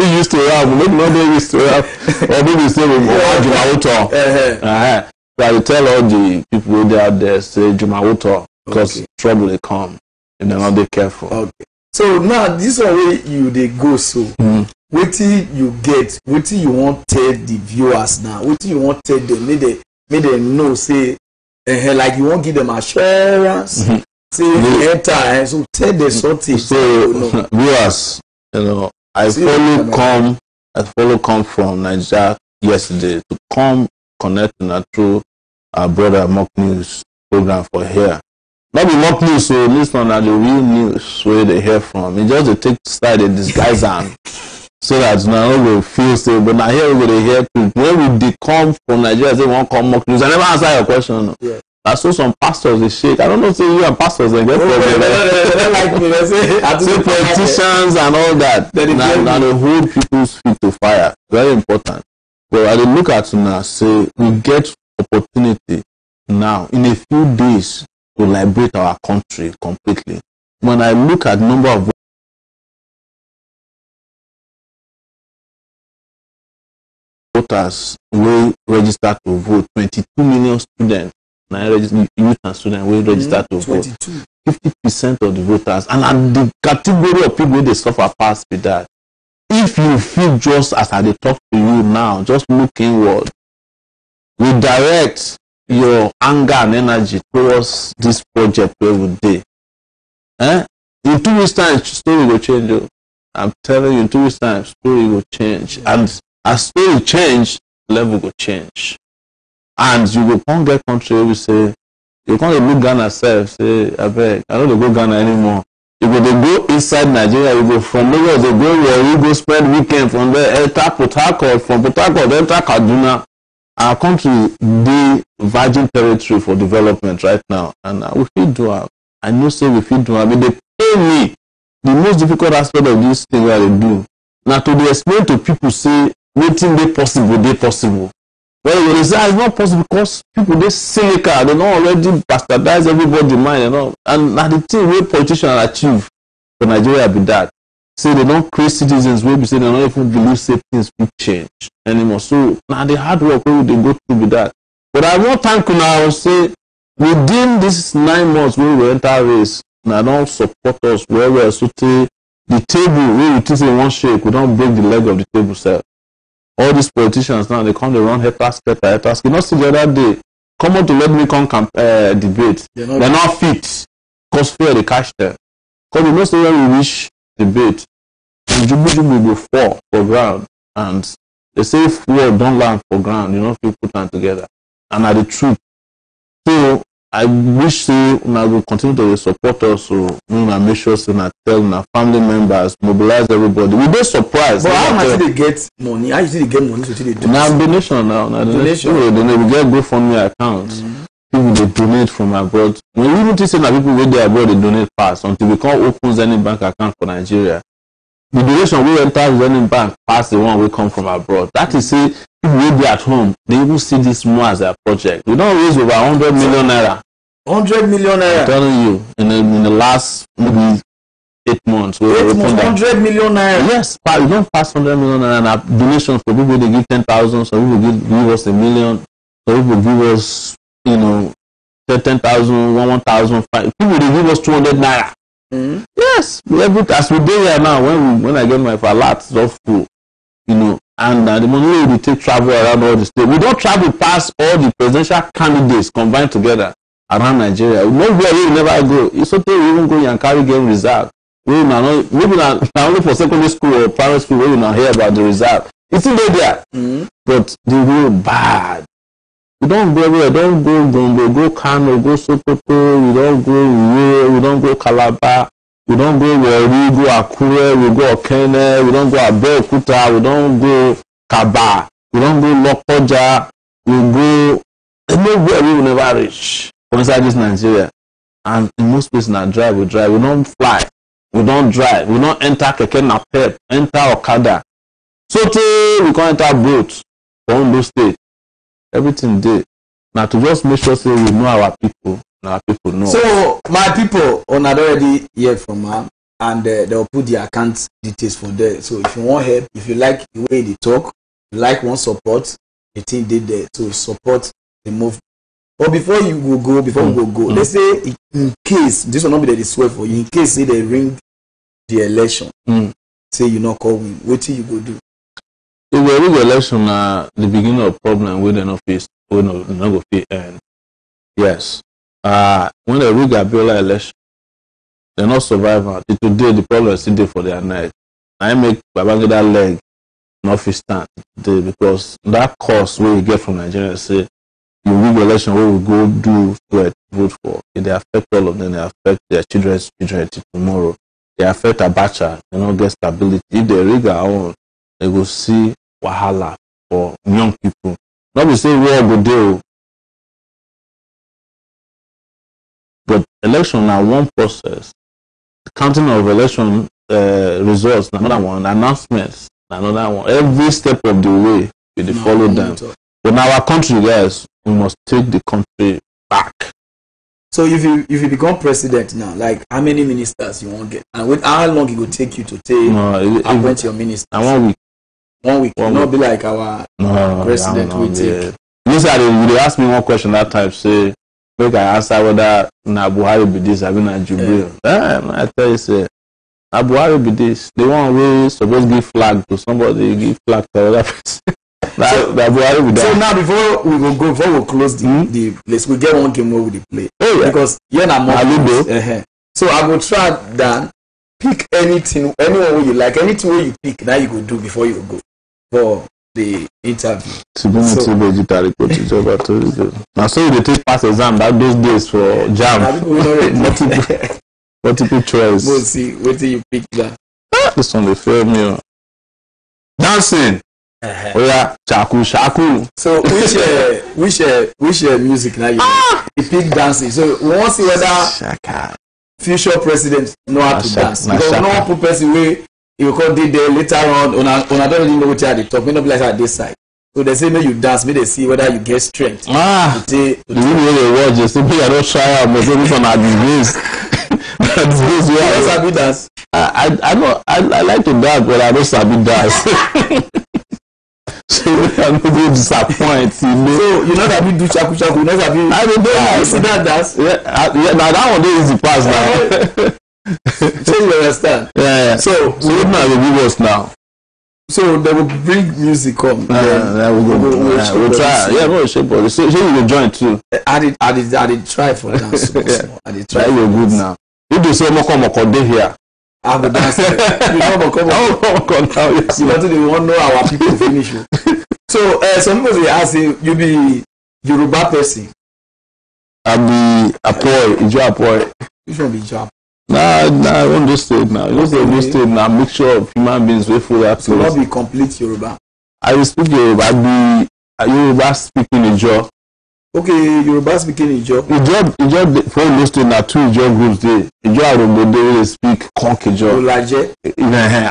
we used to rap. Maybe not they used to rap. Or maybe say we go Jumawuto. So I will tell all the people who out there say Jumawuto because trouble they come and they're not they careful. Okay. So now this way you they go so. Wetin you get? Wetin you want tell the viewers now? Wetin you want tell them? Make them know say. Like you won't give them assurance, say enter, so tell the something. So viewers, you know, I follow come from Nigeria yesterday to come connect through our brother Mock News program for here. Not be Mock News, so listen on the real news where they hear from. It just they take side and disguise them. So that now we feel safe, but now here we go hear when we come from Nigeria, they won't come Mock News. I never answer your question. Yeah. I saw some pastors they shake. I don't know say you and pastors they get like me. Say politicians and all that. Now they hold people's feet to fire. Very important. But I look at now say we get opportunity now in a few days to liberate our country completely. When I look at number of voters will register to vote, 22 million students, youth and students will register to vote. 50% of the voters, and the category of people they suffer past with that. If you feel just as I talk to you now, just look inward, we direct your anger and energy towards this project every day. In 2 weeks' time, story will change. I'm telling you, in 2 weeks' time, story will change. And as story change, level will change. And you will come get country, we say, you can't look Ghana self, say, I beg, I don't go Ghana anymore. You go inside Nigeria, you go from Lagos, you go where you go spend weekend from there, enter Port Harcourt, from Port Harcourt, enter Kaduna. Our country, the virgin territory for development right now. And we feel do it. I know say we feel do it. I mean, they pay me. The most difficult aspect of this thing where they do. Now to explain to people say, waiting they possible. Well, they say it's not possible because people they cynical, they don't already bastardize everybody's mind, you know. And now the thing where politicians achieve for Nigeria be that. Say they don't create citizens where we say they don't even believe say things will change anymore. So now the hard work where they go through with that. But I want time to now say within these 9 months when we enter race, now don't support us where we are so the table where we think say one shake, we don't break the leg of the table self. All these politicians now they come they run head task. You know, see the other day, come out to let me come debate. They're not fit. Cause fear they catch them. Because you know say when we reach debate, Jubu go fall for ground. And they say if word don't land for ground, you know, if you put them together. And are the truth. So I wish say I will continue to support us, so make sure so tell our family members, mobilize everybody. We be surprised. But how much they get money? How usually they get money to they do? Now donation now. Donation. We get GoFundMe accounts. People they donate from abroad. When we even say that people where they abroad they donate fast until we can't open any bank account for Nigeria. The donation we enter any bank past the one we come from abroad. That is say people will be at home, they even see this more as a project. We don't raise over 100 million naira. 100 million naira. I'm telling you, in the last maybe 8 months. 8 months, 100 million naira. Yes, we don't pass 100 million naira. And donations for people they give 10,000, some people give us $1 million, some people give us you know, 10,000, 1,000, people they give us 200 naira. Yes, as we do here now, when I get my falat, it's all full, you know, and the money we take travel around all the state. We don't travel past all the presidential candidates combined together around Nigeria. Nowhere we never go. It's okay, we even go and carry game reserve. We not maybe not only for secondary school or primary school where we not hear about the reserve. It's still there, but they go bad. We don't go everywhere. Don't go Gombe, go Kano, go Sokoto. We don't go Uyo. We don't go Calabar. We don't go Warri, go Akure. We go Okene. We don't go Abeokuta. We don't go Kaba. We don't go Lokoja. We go anywhere we will never reach inside this Nigeria. And in most places, we drive. We don't fly. We don't drive. We don't enter Keke Napep, enter Okada. So we can't enter boats from those states. Everything there. Now to just make sure say we know our people, and our people know. So my people on already hear from her, and they'll put the account details for there. So if you want help, if you like the way they talk, you like one support, the thing did there. So support the movement. But before you go, let's say in case this will not be the swear for you, in case say they ring the election, say you not call win, what you go do? If we rig election the beginning of problem with an office, we not go fit end. Yes. When they rig Abiola election, they're not survivor. Today the problem is still there for their night. I make Babangida leg not fit stand today because that cost where you get from Nigeria say you rig election where we go do vote for. If they affect all of them, they affect their children's children tomorrow. They affect Abacha, they don't get stability. If they rig our own, they will see wahala for young people. Not be say we all go deal. But election now one process. The counting of election results, another one, announcements, another one. Every step of the way, we follow them. But in our country, guys, we must take the country back. So if you become president now, like how many ministers you want get, and with how long it will take you to appoint your ministers? 1 week. 1 week. Not be like our president will take. You asked me one question that time, say, make I answer whether Buhari be this, I mean Jubril. I tell you, say, Buhari be this. They want to supposed to give flag to somebody, give flag to another person. So now before we close the place, we get one game where we play. Oh, yeah. Because you're not more. So I will try that. Pick anything, anyone you like, anything where you pick, now you go do before you go for the interview. Now, so they take pass exam that those days for jam. Multiple choice. We'll see. Wait till you pick that. This one they fail me. Dancing. Oh yeah, shaku. So which music now you pick dancing. So we want to see whether future president know how to dance. Because no one put person way you call did there later on I don't really know what you are the top. May not be like at this side. So they say may you dance, may they see whether you get strength. The way they watch, they say I don't try out, but this one are disgrace. You don't sabi dance. I like to dance, but I don't sabi dance. So I'm not going to disappoint, you know. So you know that we do chaku, you know that we. I don't know. You see that dance? Yeah. Now that one is easy pass now. So you understand? Yeah. So we now will give us now. So they will bring music come. We'll try. Yeah, we'll shape body. So you will join too. I did try for dance. I did try. You're good now. You do say moko day here. I will dance. You know moko now. Yes. You want to know our people finish you. So some people they ask you be Yoruba person. I be Apoy. Which one be Ijo? Nah, I want to say now. You just say state now. Make sure of human beings will follow that. So not be complete Yoruba. I will speak Yoruba. I be Yoruba speaking Ijo. Okay, Yoruba speaking Ijo. Ijo for those state now 2 Ijo groups there. Ijo Aromode will speak Konk Ijo. Olaje.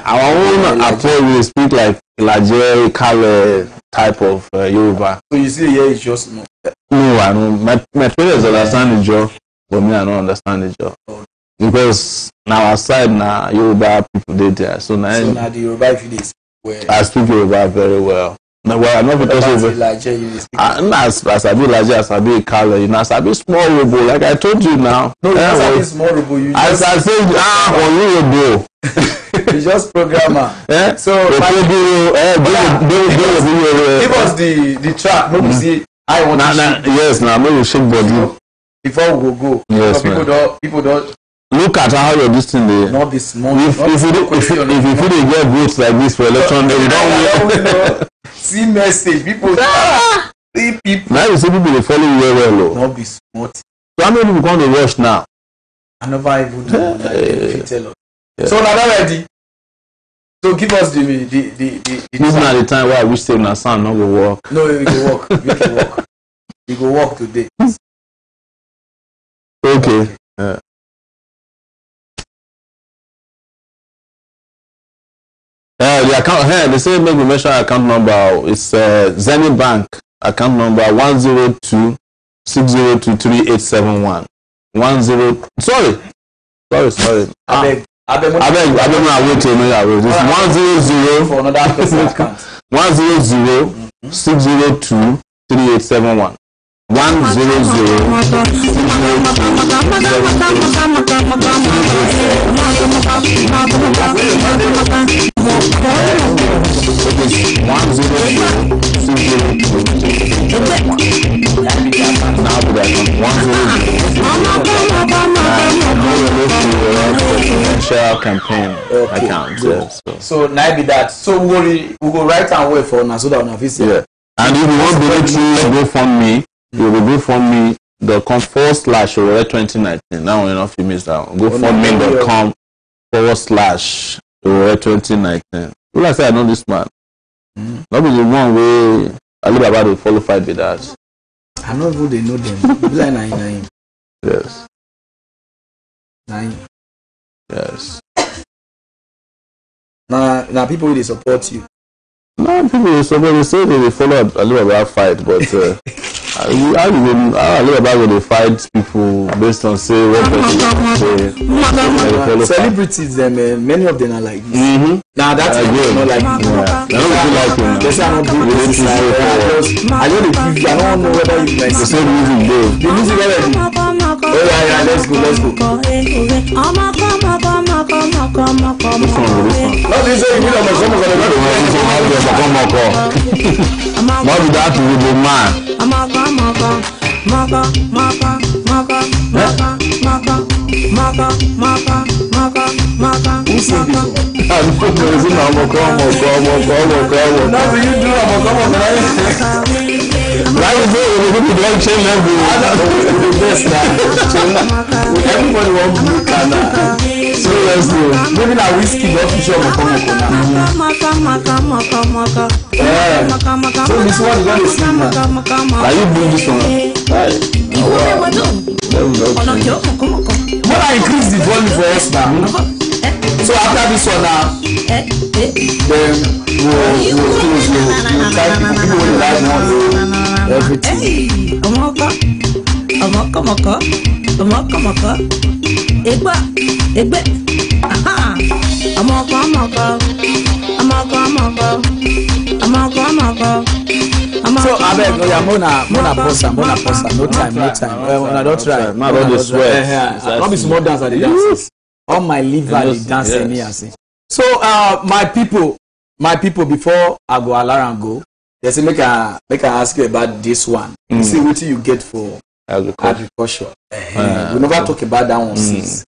Our own Apoy will speak like Ilaje, Kale type of Yoruba. So you see here it's just no. No, I don't. My parents understand Ijo, but me I don't understand Ijo. Because now outside now Yoruba people they there. So now the Yoruba if it is I speak Yoruba very well. No, well, not because of as I be larger, as I be a color, you know, as I be small robo, like I told you now. No, as I be small robo, you as I said, on you robo. You just programmer. Yeah. So give us the track. Maybe see I want to yes, now maybe shake body before we go. Yes, people don't look at how you're distant. Not this small. If you feel get votes like this for election, they don't see message. People see people. Now you see people they follow you well. Not be smart. So how many people come to rush now? I never even know. Tell us. So now that ready. So give us the this is not the time where I wish say na sound not go work. No, we go work. We go work today. Okay. The account here, they say make me mention account number. It's Zenith Bank account number 102-602-3871. 10. Sorry. I beg wait till me. This 100 for another person account. 100-602-3871. 100 campaign account. So now be that. So we go right and wait for now so that we have it. Yeah. And if you want to go through GoFundMe, you will GoFundMe.com/Sowore2019. Now we're not miss that one. GoFundMe.com/Sowore2019. Well, I say I know this man. Not be the one way Alibaba will follow fight with that. I know who they know them. Like nine. Yes. 9. Yes. Now people will support you. No, people will support. They say they will follow Alibaba fight, but Alibaba will fight people based on say what person say. Celebrities, many of them are like this. Now that's not like this. They don't like him. They say I'm not doing this. I don't know whether you like the same music though. The music already. Oh yeah, let's go. This one. Not this way, you know, what did that with the man? Who sing this one? Now do you do Why is it the change level? The best now. Everybody wants to be Ghana. So let's do. Maybe now whiskey don't feature on So this one is going to sing now. Are you doing this one? When I increase the volume for us now. So after this one now, then we'll close. People will like more everything. So I beg, Mona posa, no time. I don't try. Not all the sweat. Not be small dance at the dances. All my liver they dance me and say. So my people, before I go alarm go, they say make I ask you about this one. You see what you get for agriculture. We never talk about that one since.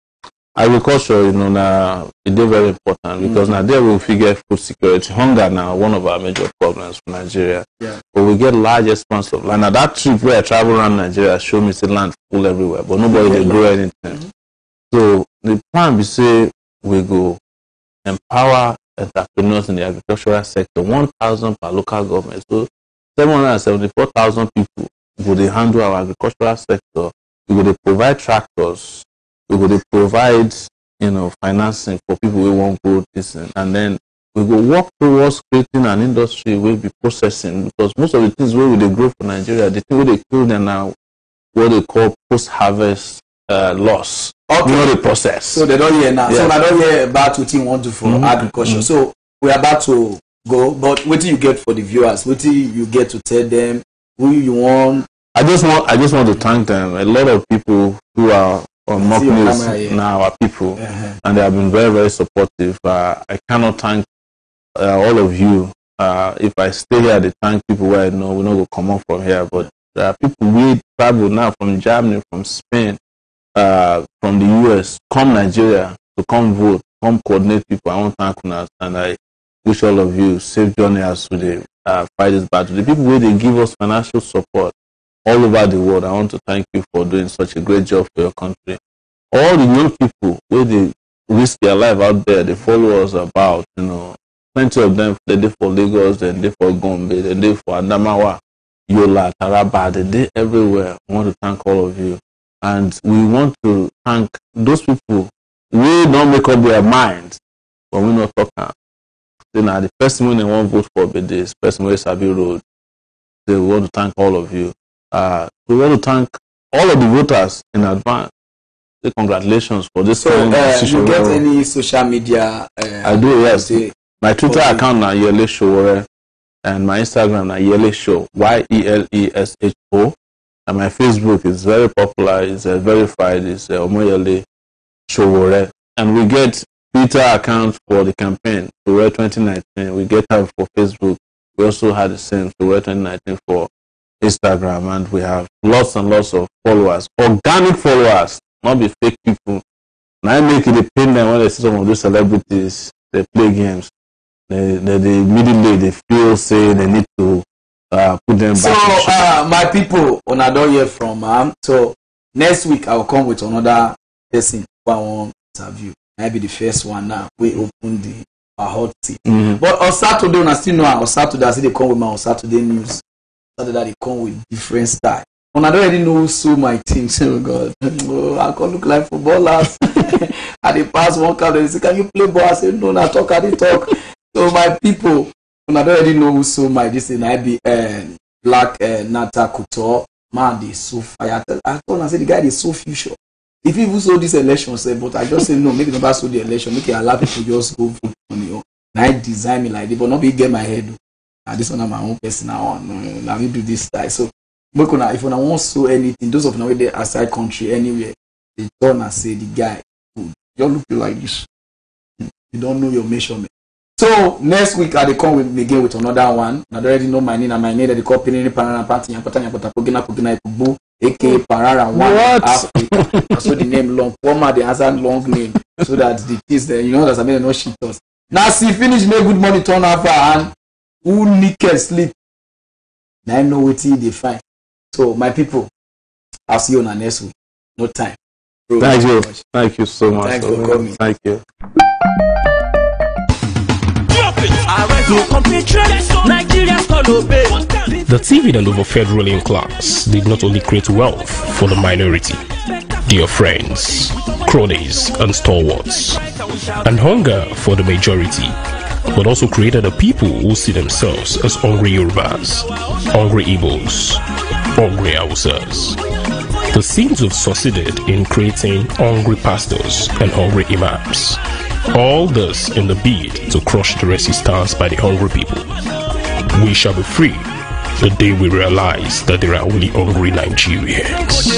Agriculture, you know, now it's very important because now there we figure food security. Hunger now one of our major problems for Nigeria. Yeah. But we get large expanse of land. Now that trip where I travel around Nigeria show me say land full everywhere, but nobody they grow anything. So the plan we say we go empower entrepreneurs in the agricultural sector, 1,000 per local government. So 774,000 people would handle our agricultural sector. We would provide tractors. We would provide, financing for people who want grow this, and then we will work towards creating an industry will be processing, because most of the things where they grow for Nigeria, the thing where they kill them now, what they call post-harvest loss. Okay. Not the process. So they don't hear now. Yeah. So I don't hear about what you want to do for agriculture. So we're about to go. But what do you get for the viewers? What do you get to tell them who you want? I just want to thank them. A lot of people who are on Mocknews now are people, and they have been very, very supportive. I cannot thank all of you. If I stay here, they thank people where I know we're not going to come up from here. But there are people we travel now from Germany, from Spain, from the US, come Nigeria to come vote, come coordinate people. I want to thank you, and I wish all of you safe journey as we fight this battle. The people where they give us financial support all over the world, I want to thank you for doing such a great job for your country. All the young people where they risk their life out there, they follow us about, plenty of them, they did for Lagos, they did for Gombe, they did for Adamawa, Yola, Taraba, they did everywhere. I want to thank all of you. And we want to thank those people who don't make up their minds, but we not talking. Then the person when they want to vote for this person where Sabi Road, they want to thank all of you. We want to thank all of the voters in advance. Say congratulations for this. So, you get any social media? I do, yes. My Twitter account now Omoyele Sowore, and my Instagram now Yele Show, YELESHO, and my Facebook is very popular. It's verified. It's Omoyele Sowore, and we get Twitter account for the campaign Sowore 2019. We get that for Facebook. We also had the same Sowore 2019 for Instagram, and we have lots and lots of followers, organic followers, not be fake people. Now I make it a pain them when they see some of those celebrities, they play games. They immediately they feel say they need to put them back. So my people, when I don't hear from so next week I will come with another person who I want to interview. I'll be the first one now. We open the hot seat. But on Saturday, when I still know on Saturday, I see they come with my on Saturday news. Saturday they come with different style. When I don't already know so my team, say, oh God, I can look like footballers. And they pass one card and they say, can you play ball? I say, no, I didn't talk. So my people, when I don't already know who so my this thing, I be Black Nata Couture, man, they so fire. I told him, I said the guy is so future. If he even saw this election, say, but I just say no, make it never saw the election, make it allow people just go vote on you. Now I design me like this, but not be get my head. And this one I'm my own personal one. Now we do this style. So if you want to show anything, those of you they outside country anywhere, they turn and say the guy, you don't look like this. You don't know your measurement. So next week I come with me again with another one. I already know my name and my name that they call Pinini Parana Party and Pogina Ipubu, aka Parara One Africa. So the name long, former the answer long name, so that the kids there, that I mean no shit us. Now see finish make good money turn over and who naked sleep. Now I know what they find. So my people, I'll see you on the next week. No time. Bro, thank you. Thank you so much. Thanks for coming. Thank you. The TV and overfed ruling class did not only create wealth for the minority, their friends, cronies, and stalwarts, and hunger for the majority, but also created a people who see themselves as hungry Yorubas, hungry Igbos, hungry Hausas. The scenes have succeeded in creating hungry pastors and hungry imams. All this in the bid to crush the resistance by the hungry people. We shall be free the day we realize that there are only hungry Nigerians.